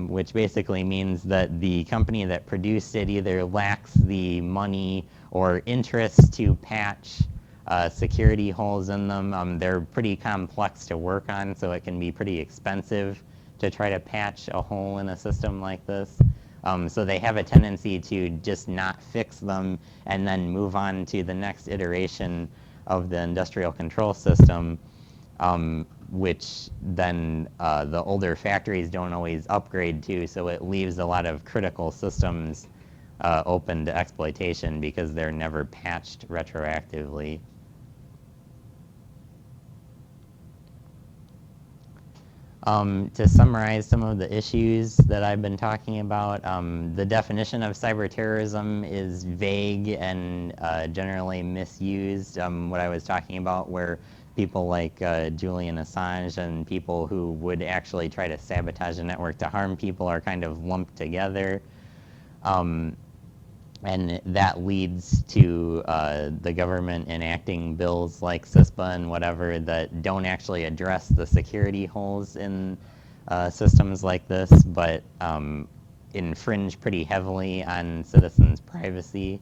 which basically means that the company that produced it either lacks the money or interest to patch security holes in them. They're pretty complex to work on, so it can be pretty expensive to try to patch a hole in a system like this. So they have a tendency to just not fix them and then move on to the next iteration of the industrial control system, which then the older factories don't always upgrade to, so it leaves a lot of critical systems open to exploitation because they're never patched retroactively. To summarize some of the issues that I've been talking about, the definition of cyber terrorism is vague and generally misused. What I was talking about, where people like Julian Assange and people who would actually try to sabotage a network to harm people are kind of lumped together. And that leads to the government enacting bills like CISPA and whatever that don't actually address the security holes in systems like this, but infringe pretty heavily on citizens' privacy.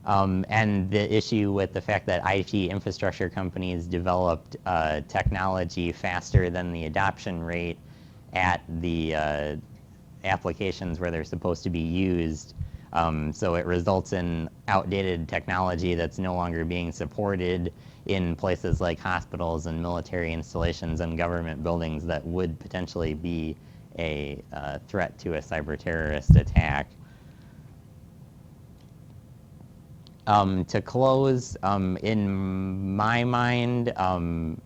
And the issue with the fact that IT infrastructure companies developed technology faster than the adoption rate at the applications where they're supposed to be used. So it results in outdated technology that's no longer being supported in places like hospitals and military installations and government buildings that would potentially be a threat to a cyber terrorist attack. To close, in my mind,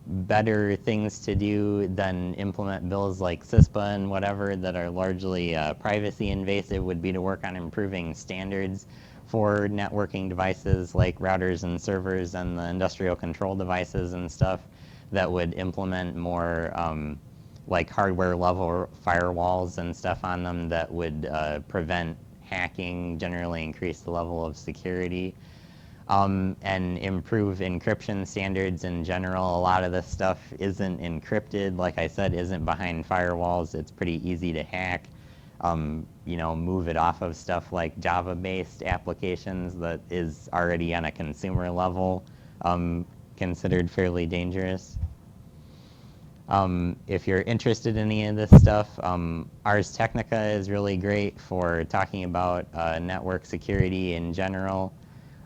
better things to do than implement bills like CISPA and whatever that are largely privacy invasive would be to work on improving standards for networking devices like routers and servers and the industrial control devices and stuff that would implement more like hardware level firewalls and stuff on them that would prevent hacking, generally increase the level of security, and improve encryption standards in general. A lot of this stuff isn't encrypted, like I said, isn't behind firewalls. It's pretty easy to hack. You know, move it off of stuff like Java-based applications that is already on a consumer level considered fairly dangerous. If you're interested in any of this stuff, Ars Technica is really great for talking about network security in general.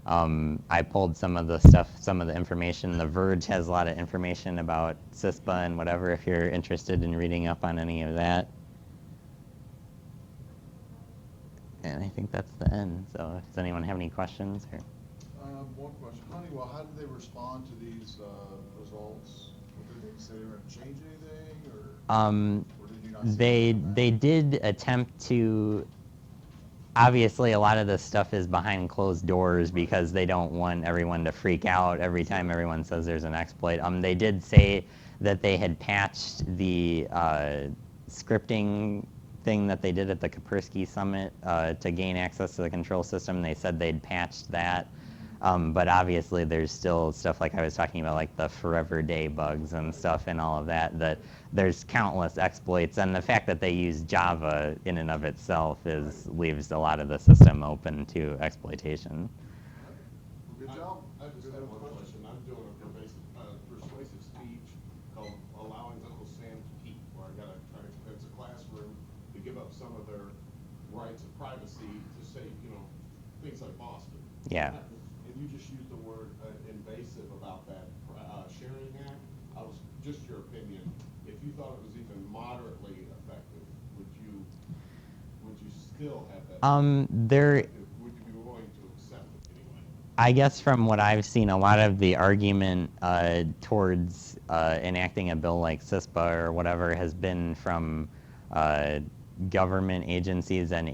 I pulled some of the stuff, some of the information. The Verge has a lot of information about CISPA and whatever if you're interested in reading up on any of that. And I think that's the end. So does anyone have any questions? Or? One question. Honeywell, how did they respond to these results? Did they say they were going to change anything, or did you not see anything like that? They did attempt to. Obviously, a lot of this stuff is behind closed doors because they don't want everyone to freak out every time everyone says there's an exploit. They did say that they had patched the scripting thing that they did at the Kaspersky Summit to gain access to the control system. They said they'd patched that. But obviously, there's still stuff like I was talking about, like the forever day bugs and stuff and all of that, that there's countless exploits. And the fact that they use Java in and of itself leaves a lot of the system open to exploitation. Good job. I just have one question. I'm doing a persuasive speech called Allowing Uncle Sam to Peek, where I got to try to convince a classroom to give up some of their rights of privacy to save, things like Boston. Yeah. And you just used the word invasive about that sharing act. Just your opinion. If you thought it was even moderately effective, would you still have that? Would you be willing to accept it anyway? I guess from what I've seen, a lot of the argument towards enacting a bill like CISPA or whatever has been from government agencies and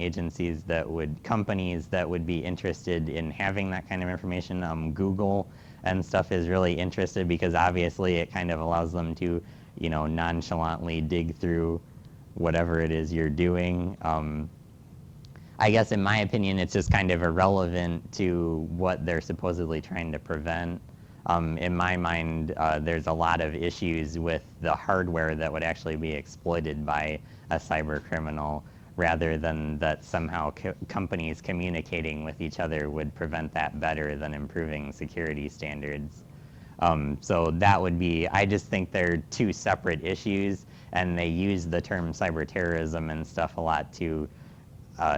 companies that would be interested in having that kind of information. Google and stuff is really interested because obviously it kind of allows them to, nonchalantly dig through whatever it is you're doing. I guess in my opinion, it's just kind of irrelevant to what they're supposedly trying to prevent. In my mind, there's a lot of issues with the hardware that would actually be exploited by a cyber criminal rather than that somehow companies communicating with each other would prevent that better than improving security standards. So that would be, I just think they're two separate issues, and they use the term cyber terrorism and stuff a lot to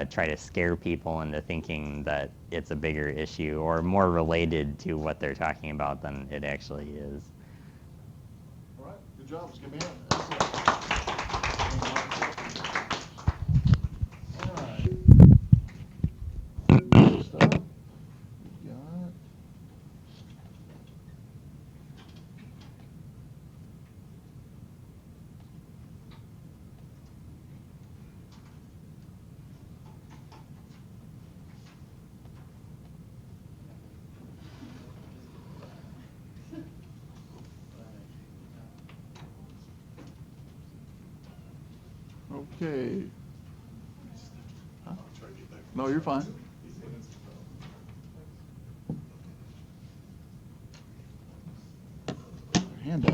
try to scare people into thinking that it's a bigger issue or more related to what they're talking about than it actually is. All right. Good job. Let's give me a hand. Excellent. All right. Next up, we got okay. Huh? No, you're fine. Handout.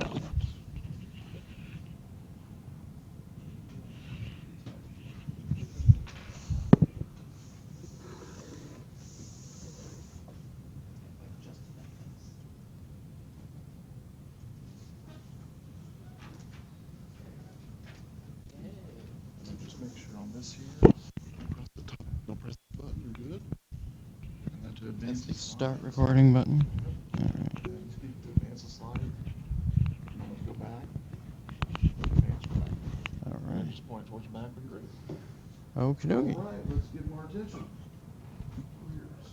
Let me just make sure on this here. Press the top. Don't press the button. You're good. And then to advance the Start slides. recording button. All right. And to advance the slide. I'm going to go back. Advance back. All And right. just point towards the back would be great. Okie dokie. All right, let's give them our attention. Careers.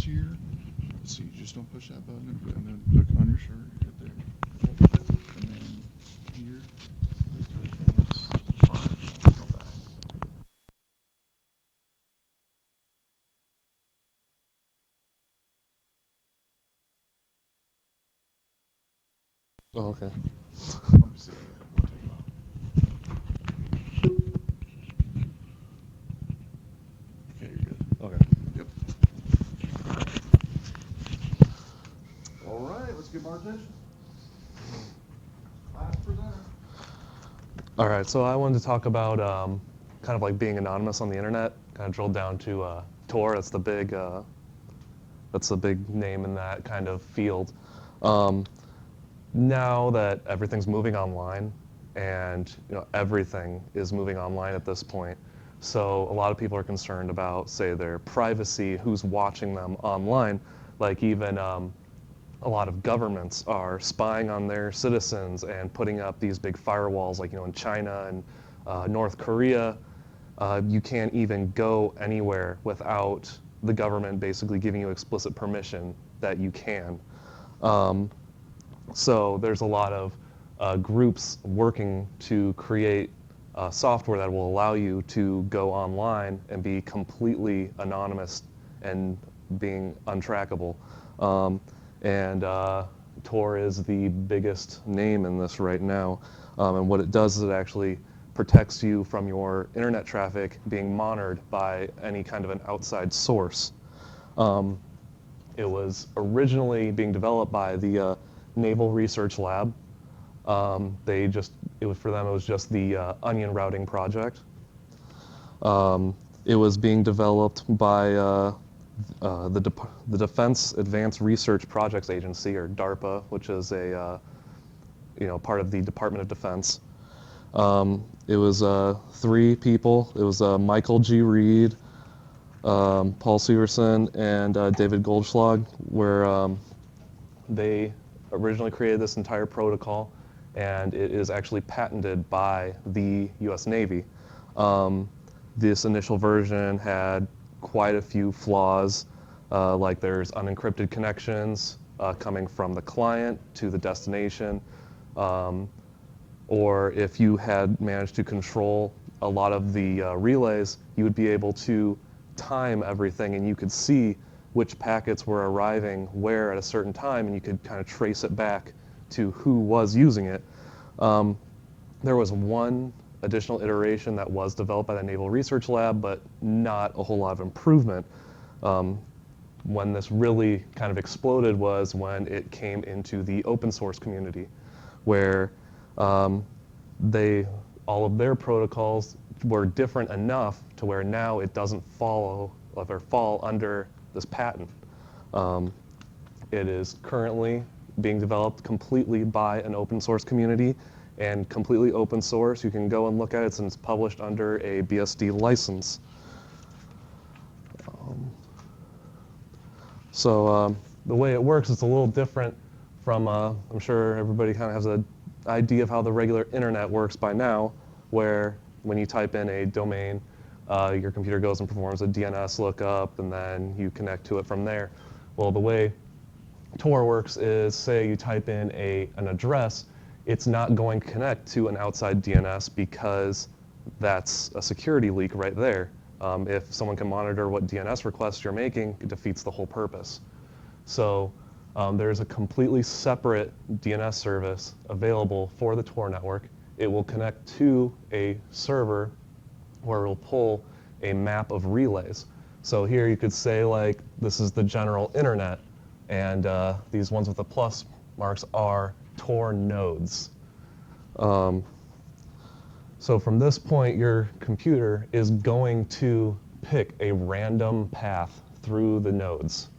here. Let's see, just don't push that button, and then look on your shirt right there. And then here. Go back. Oh, okay. Let me see. Okay, you're good. Okay. Yep. All right, let's get more attention. Last presenter. All right, so I wanted to talk about kind of like being anonymous on the internet. Kind of drilled down to Tor. That's the big name in that kind of field. Now that everything's moving online, and everything is moving online at this point, so a lot of people are concerned about, say, their privacy, who's watching them online. Like even a lot of governments are spying on their citizens and putting up these big firewalls, like in China and North Korea. You can't even go anywhere without the government basically giving you explicit permission that you can. So there's a lot of groups working to create software that will allow you to go online and be completely anonymous and being untrackable. And Tor is the biggest name in this right now. And what it does is it actually protects you from your internet traffic being monitored by any kind of an outside source. It was originally being developed by the Naval Research Lab. For them it was just the onion routing project. It was being developed by the Defense Advanced Research Projects Agency, or DARPA, which is a part of the Department of Defense. It was 3 people. It was Michael G. Reed, Paul Severson, and David Goldschlag, where they originally created this entire protocol, and it is actually patented by the U.S. Navy. This initial version had quite a few flaws, like there's unencrypted connections coming from the client to the destination, or if you had managed to control a lot of the relays, you would be able to time everything, and you could see which packets were arriving where at a certain time, and you could kind of trace it back to who was using it. There was one additional iteration that was developed by the Naval Research Lab, but not a whole lot of improvement. When this really kind of exploded was when it came into the open source community, where all of their protocols were different enough to where now it doesn't fall under this patent. It is currently being developed completely by an open source community, and completely open source. You can go and look at it, and it's published under a BSD license. So the way it works is a little different from, I'm sure everybody kind of has an idea of how the regular internet works by now, where when you type in a domain, your computer goes and performs a DNS lookup, and then you connect to it from there. Well, the way Tor works is, say you type in an address, it's not going to connect to an outside DNS because that's a security leak right there. If someone can monitor what DNS requests you're making, it defeats the whole purpose. So there's a completely separate DNS service available for the Tor network. It will connect to a server where it will pull a map of relays. So here you could say, like, this is the general internet, and these ones with the plus marks are Tor nodes. So from this point, your computer is going to pick a random path through the nodes.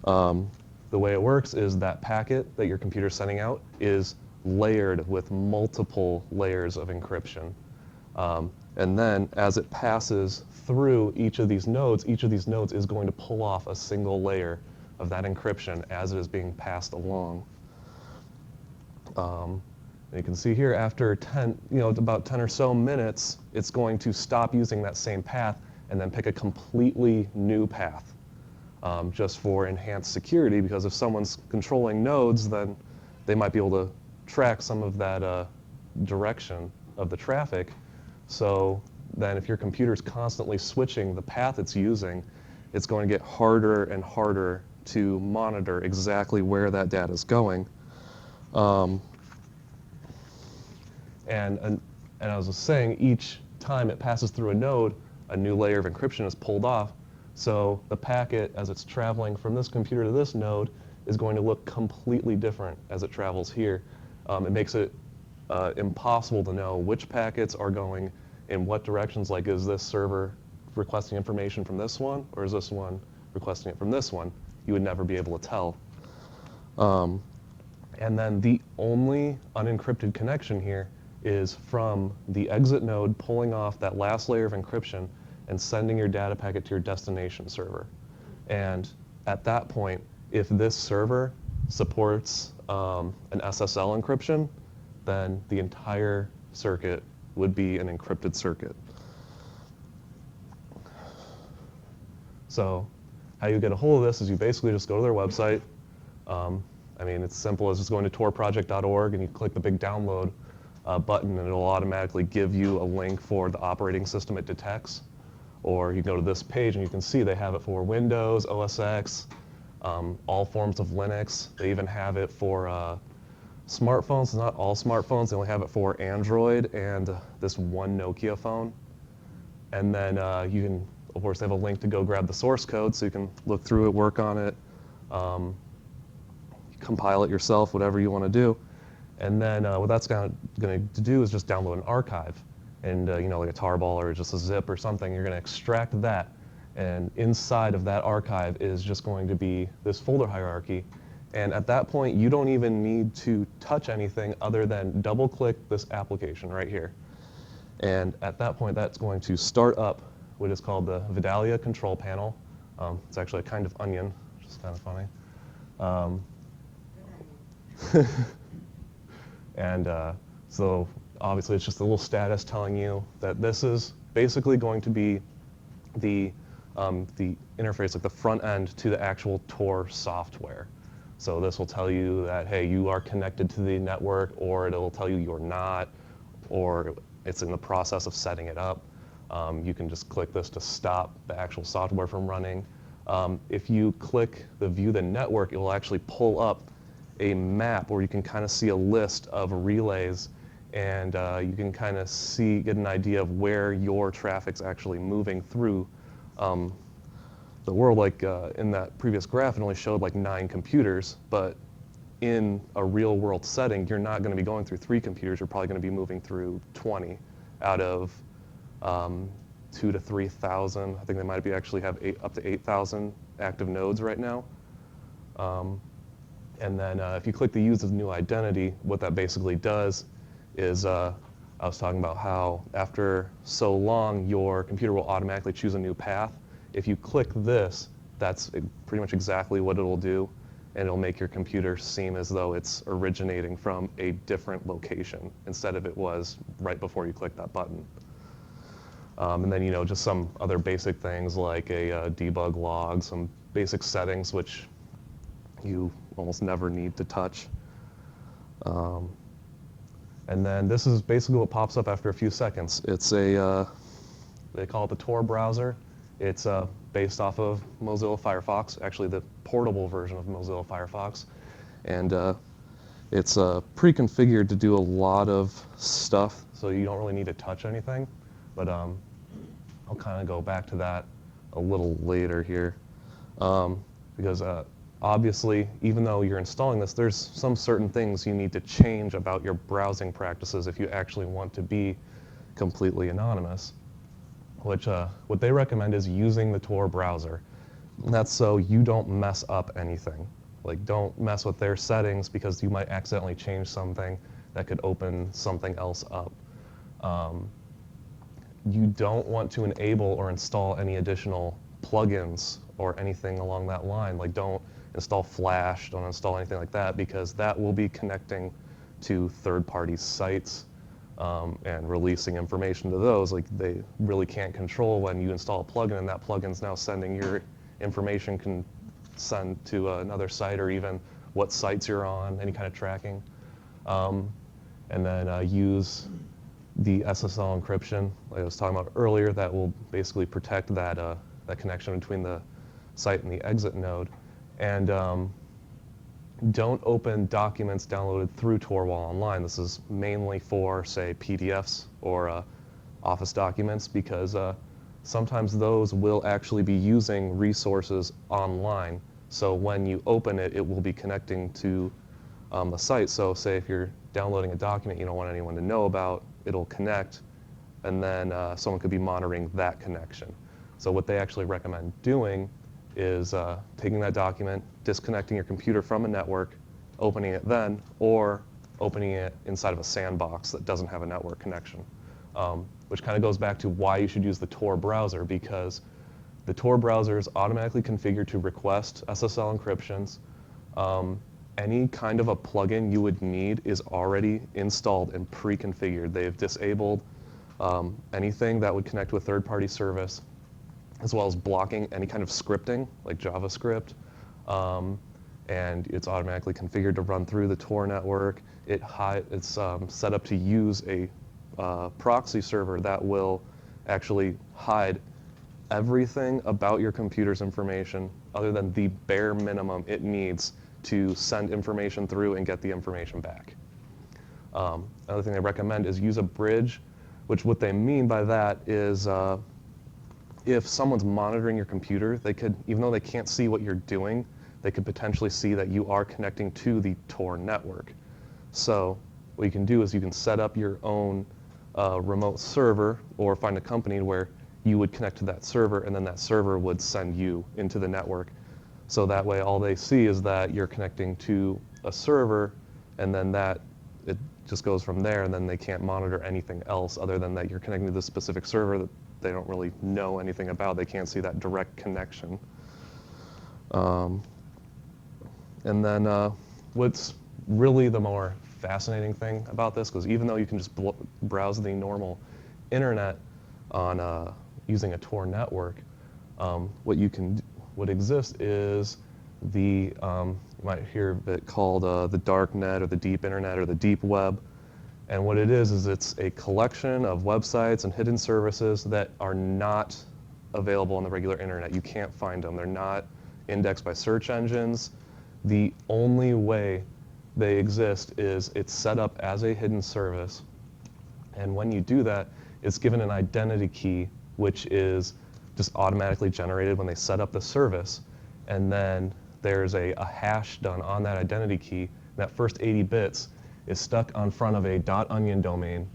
The way it works is that packet that your computer is sending out is layered with multiple layers of encryption. And then as it passes through each of these nodes is going to pull off a single layer of that encryption as it is being passed along. You can see here after about 10 or so minutes, it's going to stop using that same path and then pick a completely new path. just for enhanced security, because if someone's controlling nodes, then they might be able to track some of that direction of the traffic. So then if your computer's constantly switching the path it's using, it's going to get harder and harder to monitor exactly where that data is going. And as I was saying, each time it passes through a node, a new layer of encryption is pulled off. So the packet, as it's traveling from this computer to this node, is going to look completely different as it travels here. It makes it impossible to know which packets are going in what directions. Like, is this server requesting information from this one, or is this one requesting it from this one? You would never be able to tell. And then the only unencrypted connection here is from the exit node pulling off that last layer of encryption and sending your data packet to your destination server. And at that point, if this server supports an SSL encryption, then the entire circuit would be an encrypted circuit. So how you get a hold of this is you basically just go to their website. I mean, it's simple as just going to torproject.org and you click the big download button, and it'll automatically give you a link for the operating system it detects. Or you go to this page and you can see they have it for Windows, OS X, all forms of Linux. They even have it for smartphones. Not all smartphones. They only have it for Android and this one Nokia phone. And then you can, of course, they have a link to go grab the source code so you can look through it, work on it, compile it yourself, whatever you want to do. And then what that's going to do is just download an archive. And you know, like a tarball or just a zip or something, you're going to extract that. And inside of that archive is just going to be this folder hierarchy. And at that point, you don't even need to touch anything other than double-click this application right here. And at that point, that's going to start up what is called the Vidalia control panel. It's actually a kind of onion, which is kind of funny. And so obviously, it's just a little status telling you that this is basically going to be the interface, like the front end to the actual Tor software. So this will tell you that, hey, you are connected to the network, or it'll tell you you're not, or it's in the process of setting it up. You can just click this to stop the actual software from running. If you click the View the Network, it will actually pull up a map where you can kind of see a list of relays, and you can kind of get an idea of where your traffic's actually moving through the world. Like in that previous graph, it only showed like 9 computers, but in a real world setting, you're not going to be going through 3 computers. You're probably going to be moving through 20 out of 2,000 to 3,000. I think they might be actually have up to 8,000 active nodes right now. And then if you click the Use as New Identity, what that basically does is, I was talking about how after so long, your computer will automatically choose a new path. If you click this, that's pretty much exactly what it'll do, and it'll make your computer seem as though it's originating from a different location instead of it was right before you click that button. And then, you know, just some other basic things like a debug log, some basic settings which you almost never need to touch. And then this is basically what pops up after a few seconds. It's a, they call it the Tor browser. It's based off of Mozilla Firefox, actually the portable version of Mozilla Firefox. And it's pre-configured to do a lot of stuff, so you don't really need to touch anything. But I'll kind of go back to that a little later here. Because obviously, even though you're installing this, there's some certain things you need to change about your browsing practices if you actually want to be completely anonymous. Which what they recommend is using the Tor browser. And that's so you don't mess up anything. Like, don't mess with their settings because you might accidentally change something that could open something else up. You don't want to enable or install any additional plugins or anything along that line. Like, don't install Flash, don't install anything like that, because that will be connecting to third-party sites and releasing information to those. Like, they really can't control when you install a plugin and that plugin's now sending your information can send to another site, or even what sites you're on, any kind of tracking. And then use the SSL encryption, like I was talking about earlier, that will basically protect that, that connection between the site and the exit node. And don't open documents downloaded through Tor while online. This is mainly for, say, PDFs or Office documents, because sometimes those will actually be using resources online. So when you open it, it will be connecting to the site. So say if you're downloading a document you don't want anyone to know about, it'll connect, and then someone could be monitoring that connection. So what they actually recommend doing is taking that document, disconnecting your computer from a network, opening it then, or opening it inside of a sandbox that doesn't have a network connection. Which kind of goes back to why you should use the Tor browser, because the Tor browser is automatically configured to request SSL encryptions. Any kind of a plugin you would need is already installed and pre-configured. They've disabled anything that would connect to a third-party service, as well as blocking any kind of scripting, like JavaScript. And it's automatically configured to run through the Tor network. It's set up to use a proxy server that will actually hide everything about your computer's information other than the bare minimum it needs to send information through and get the information back. Another thing they recommend is use a bridge, which what they mean by that is if someone's monitoring your computer, they could, even though they can't see what you're doing, they could potentially see that you are connecting to the Tor network. So what you can do is you can set up your own remote server, or find a company where you would connect to that server, and then that server would send you into the network. So that way all they see is that you're connecting to a server, and then it just goes from there, and then they can't monitor anything else other than that you're connecting to this specific server that they don't really know anything about. They can't see that direct connection. And then what's really the more fascinating thing about this, because even though you can just browse the normal internet on using a Tor network, what exists is the, you might hear it called the dark net, or the deep internet, or the deep web. And what it is it's a collection of websites and hidden services that are not available on the regular internet. You can't find them. They're not indexed by search engines. The only way they exist is it's set up as a hidden service. And when you do that, it's given an identity key, which is just automatically generated when they set up the service. And then there's a hash done on that identity key. And that first 80 bits is stuck on front of a .onion domain,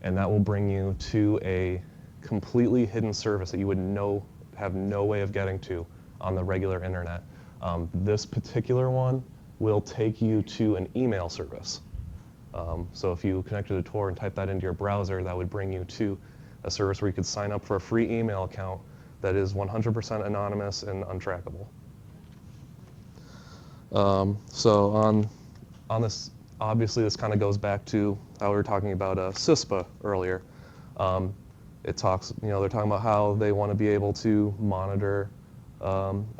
and that will bring you to a completely hidden service that you would have no way of getting to on the regular internet. This particular one will take you to an email service. So if you connected to Tor and type that into your browser, that would bring you to a service where you could sign up for a free email account that is 100% anonymous and untrackable. So on this, obviously this kind of goes back to how we were talking about CISPA earlier. It talks, they're talking about how they want to be able to monitor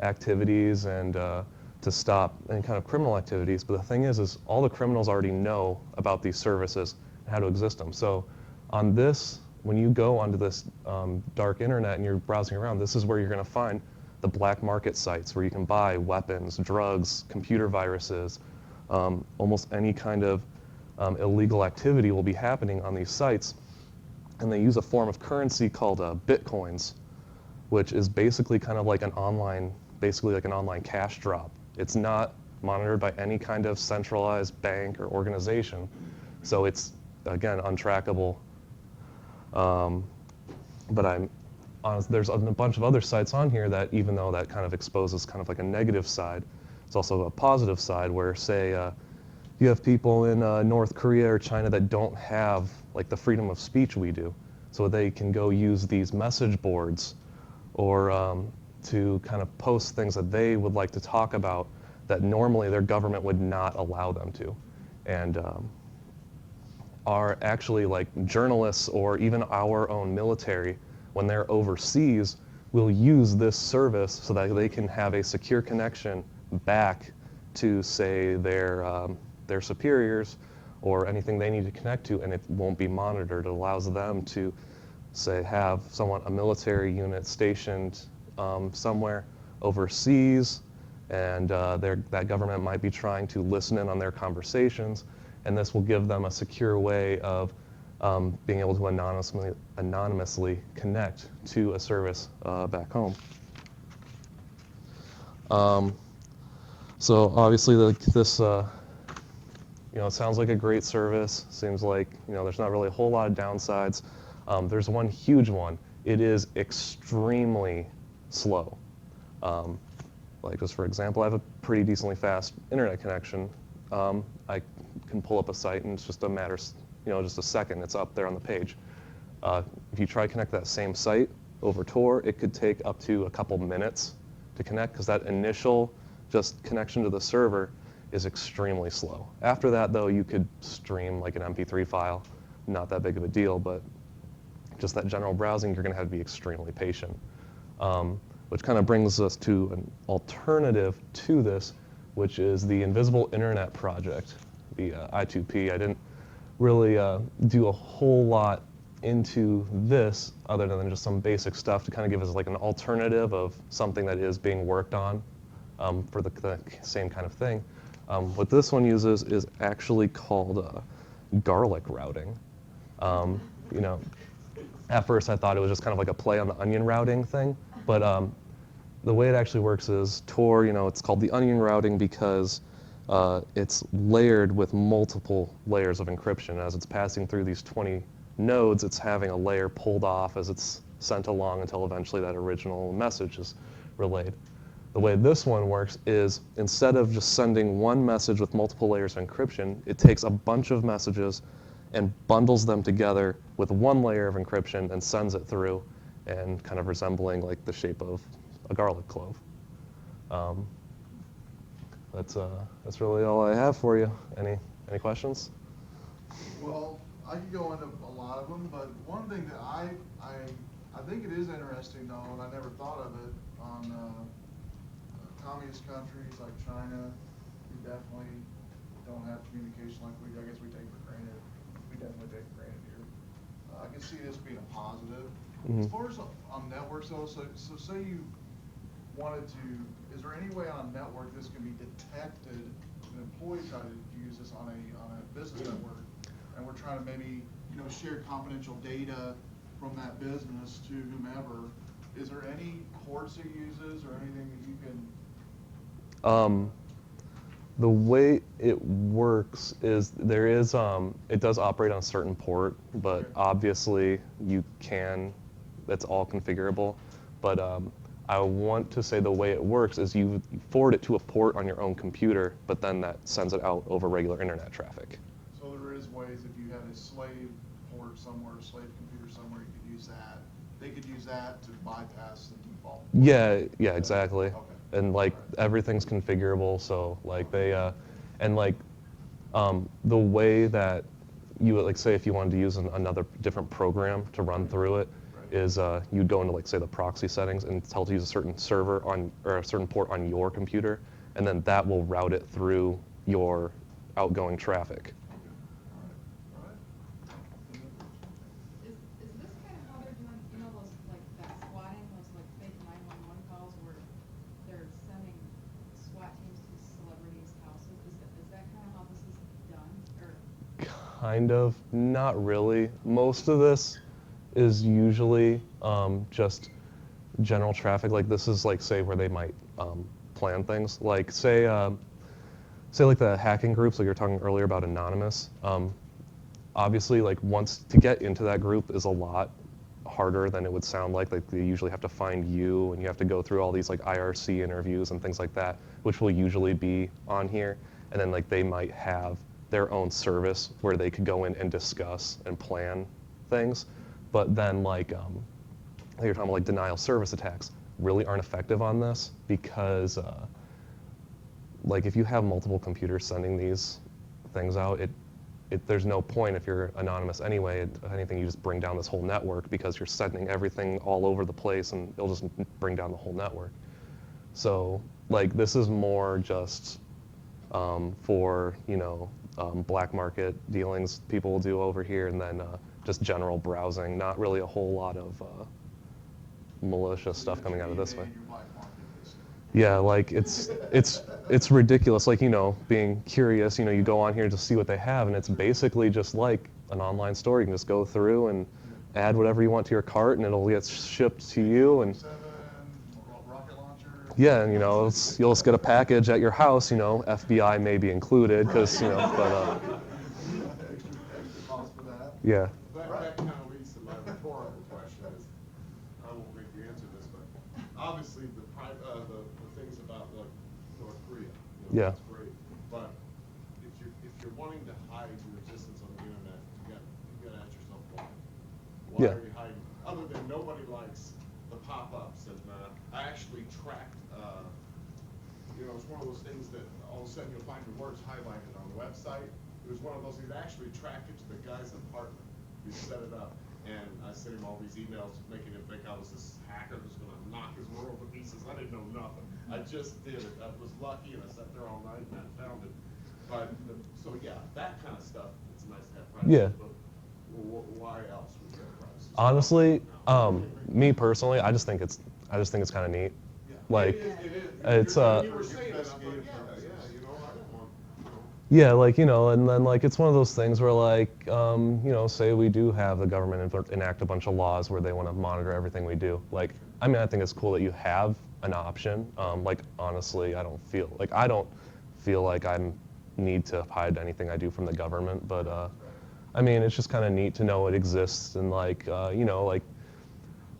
activities and to stop any kind of criminal activities. But the thing is all the criminals already know about these services and how to exist them. So on this, when you go onto this dark internet and you're browsing around, this is where you're going to find the black market sites where you can buy weapons, drugs, computer viruses. Almost any kind of illegal activity will be happening on these sites. And they use a form of currency called bitcoins, which is basically kind of like an online cash drop. It's not monitored by any kind of centralized bank or organization. So it's, again, untrackable. But I'm honest, there's a bunch of other sites on here that, even though that kind of exposes kind of like a negative side, it's also a positive side where, say, you have people in North Korea or China that don't have like the freedom of speech we do. So they can go use these message boards or to kind of post things that they would like to talk about that normally their government would not allow them to. And are actually like journalists or even our own military, when they're overseas, will use this service so that they can have a secure connection back to, say, their superiors or anything they need to connect to, and it won't be monitored. It allows them to, say, have a military unit stationed somewhere overseas, and that government might be trying to listen in on their conversations, and this will give them a secure way of being able to anonymously connect to a service back home. So obviously this, it sounds like a great service. Seems like, there's not really a whole lot of downsides. There's one huge one. It is extremely slow. Like just for example, I have a pretty decently fast internet connection. I can pull up a site and it's just a matter, just a second, it's up there on the page. If you try to connect that same site over Tor, it could take up to a couple minutes to connect because that initial just connection to the server is extremely slow. After that though, you could stream like an MP3 file, not that big of a deal, but just that general browsing, you're gonna have to be extremely patient. Which kind of brings us to an alternative to this, which is the Invisible Internet Project, the I2P. I didn't really do a whole lot into this other than just some basic stuff to kind of give us like an alternative of something that is being worked on for the same kind of thing. What this one uses is actually called garlic routing. At first I thought it was just kind of like a play on the onion routing thing, but the way it actually works is Tor, it's called the onion routing because it's layered with multiple layers of encryption. As it's passing through these 20 nodes, it's having a layer pulled off as it's sent along until eventually that original message is relayed. The way this one works is instead of just sending one message with multiple layers of encryption, it takes a bunch of messages and bundles them together with one layer of encryption and sends it through, and kind of resembling like the shape of a garlic clove. That's really all I have for you. Any questions? Well, I could go into a lot of them, but one thing that I think it is interesting though, and I never thought of it, on communist countries like China, we definitely don't have communication like I guess we take for granted. We definitely take for granted here. I can see this being a positive. Mm-hmm. As far as on networks though, so say you wanted to, is there any way on a network this can be detected, an employee tried to use this on a business network, and we're trying to maybe, share confidential data from that business to whomever, is there any ports it uses or anything that you can? The way it works is it does operate on a certain port, but obviously that's all configurable. But I want to say the way it works is you forward it to a port on your own computer, but then that sends it out over regular internet traffic. So there is ways if you had a slave port somewhere, a slave computer somewhere, you could use that. They could use that to bypass the default port. Yeah, exactly. Okay. And like everything's configurable, so like the way that you would, like, say if you wanted to use another different program to run through it, is you'd go into, like, say the proxy settings and tell it to use a certain server or a certain port on your computer, and then that will route it through your outgoing traffic. Is this kind of how they're doing, those, like, that swatting, those, like, fake 911 calls where they're sending SWAT teams to celebrities' houses? Is that kind of how this is done? Or? Kind of, not really. Most of this is usually just general traffic. Like this is like, say, where they might plan things. Like say like the hacking groups, like you were talking earlier about Anonymous. Obviously, like once to get into that group is a lot harder than it would sound like. Like they usually have to find you, and you have to go through all these like IRC interviews and things like that, which will usually be on here. And then like they might have their own service where they could go in and discuss and plan things. But then like you're talking about like denial service attacks really aren't effective on this because like if you have multiple computers sending these things out, there's no point if you're anonymous anyway. If anything, you just bring down this whole network because you're sending everything all over the place, and it'll just bring down the whole network. So like this is more just for black market dealings people will do over here, and then just general browsing. Not really a whole lot of malicious stuff coming out of this way. Yeah, like it's ridiculous. Like being curious. You go on here to see what they have, and it's basically just like an online store. You can just go through and add whatever you want to your cart, and it'll get shipped to you. And yeah, and you'll just get a package at your house. FBI may be included, because but yeah. That kind of leads to my rhetorical question is, I won't make you answer this, but obviously the things about like North Korea, Yeah. that's great. But if you're wanting to hide your existence on the internet, you got to ask yourself why. Why Yeah. are you hiding? Other than nobody likes the pop-ups, and I actually tracked. It's one of those things that all of a sudden you'll find your words highlighted on the website. It was one of those things that actually tracked it to the guy's apartment. We set it up, and I sent him all these emails making him think I was this hacker who's going to knock his world to pieces. I didn't know nothing. I just did it. I was lucky, and I sat there all night and I found it. But so yeah, that kind of stuff. It's nice to have privacy. Yeah. But why else would you have privacy? Honestly, me personally, I just think it's kind of neat. Like It is. it's You were saying it, I'm like, I didn't want. Yeah, like, and then like it's one of those things where like, say we do have the government enact a bunch of laws where they want to monitor everything we do. Like, I mean, I think it's cool that you have an option. Like, honestly, I don't feel like I need to hide anything I do from the government, but I mean, it's just kind of neat to know it exists, and like, like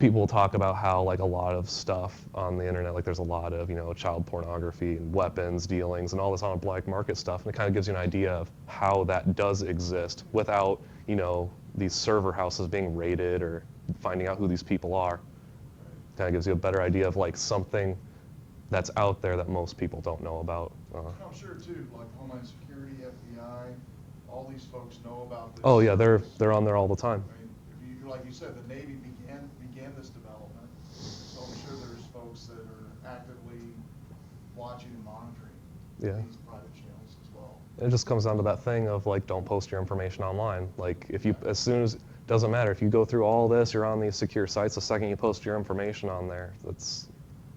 people talk about how like a lot of stuff on the internet, like there's a lot of child pornography and weapons dealings and all this on black market stuff, and it kind of gives you an idea of how that does exist without these server houses being raided or finding out who these people are. Kind of gives you a better idea of like something that's out there that most people don't know about. I'm sure too, like Homeland Security, FBI, all these folks know about this. Oh yeah, they're on there all the time. I mean, like you said, the Navy began this development, so I'm sure there's folks that are actively watching and monitoring these private channels as well. It just comes down to that thing of like, don't post your information online. Like doesn't matter if you go through all this, you're on these secure sites. The second you post your information on there, that's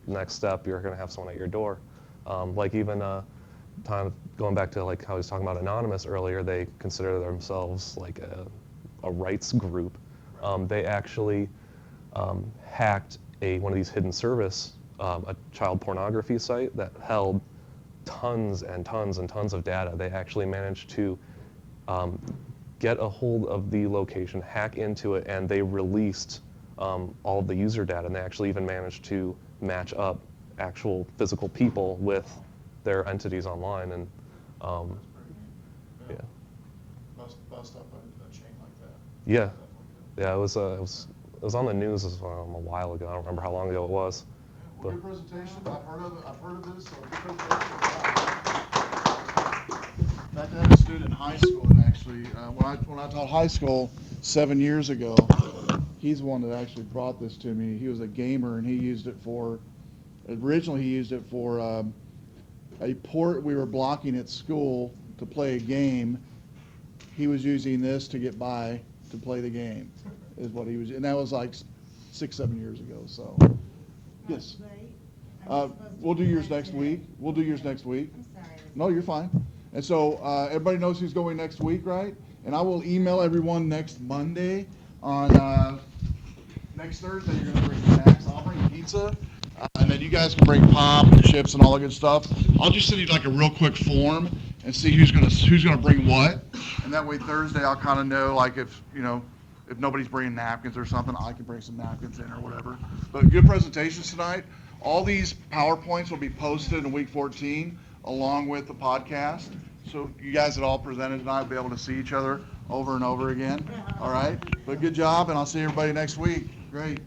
the next step. You're going to have someone at your door. Like even going back to like how I was talking about Anonymous earlier, they consider themselves like a rights group. They actually hacked one of these hidden service, a child pornography site that held tons and tons and tons of data. They actually managed to get a hold of the location, hack into it, and they released all of the user data, and they actually even managed to match up actual physical people with their entities online. And yeah. Bust up a chain like that. Yeah. Yeah, it was on the news a while ago. I don't remember how long ago it was. Well, good presentation. I've heard of this. So good presentation. In fact, I had a student in high school, and actually, when I taught high school 7 years ago, he's the one that actually brought this to me. He was a gamer, and he used it for. Originally, he used it for a port we were blocking at school to play a game. He was using this to get by to play the game, is what he was, and that was like 6-7 years ago. So, yes. We'll do yours next week. We'll do yours next week. I'm sorry. No, you're fine. And so everybody knows who's going next week, right? And I will email everyone next Monday. On next Thursday, you're going to bring snacks. I'll bring pizza. And then you guys can bring pop and chips and all that good stuff. I'll just send you like a real quick form and see who's gonna bring what. And that way Thursday I'll kind of know, like if nobody's bringing napkins or something, I can bring some napkins in or whatever. But good presentations tonight. All these PowerPoints will be posted in week 14 along with the podcast. So you guys that all presented tonight will be able to see each other over and over again. All right? But good job, and I'll see everybody next week. Great.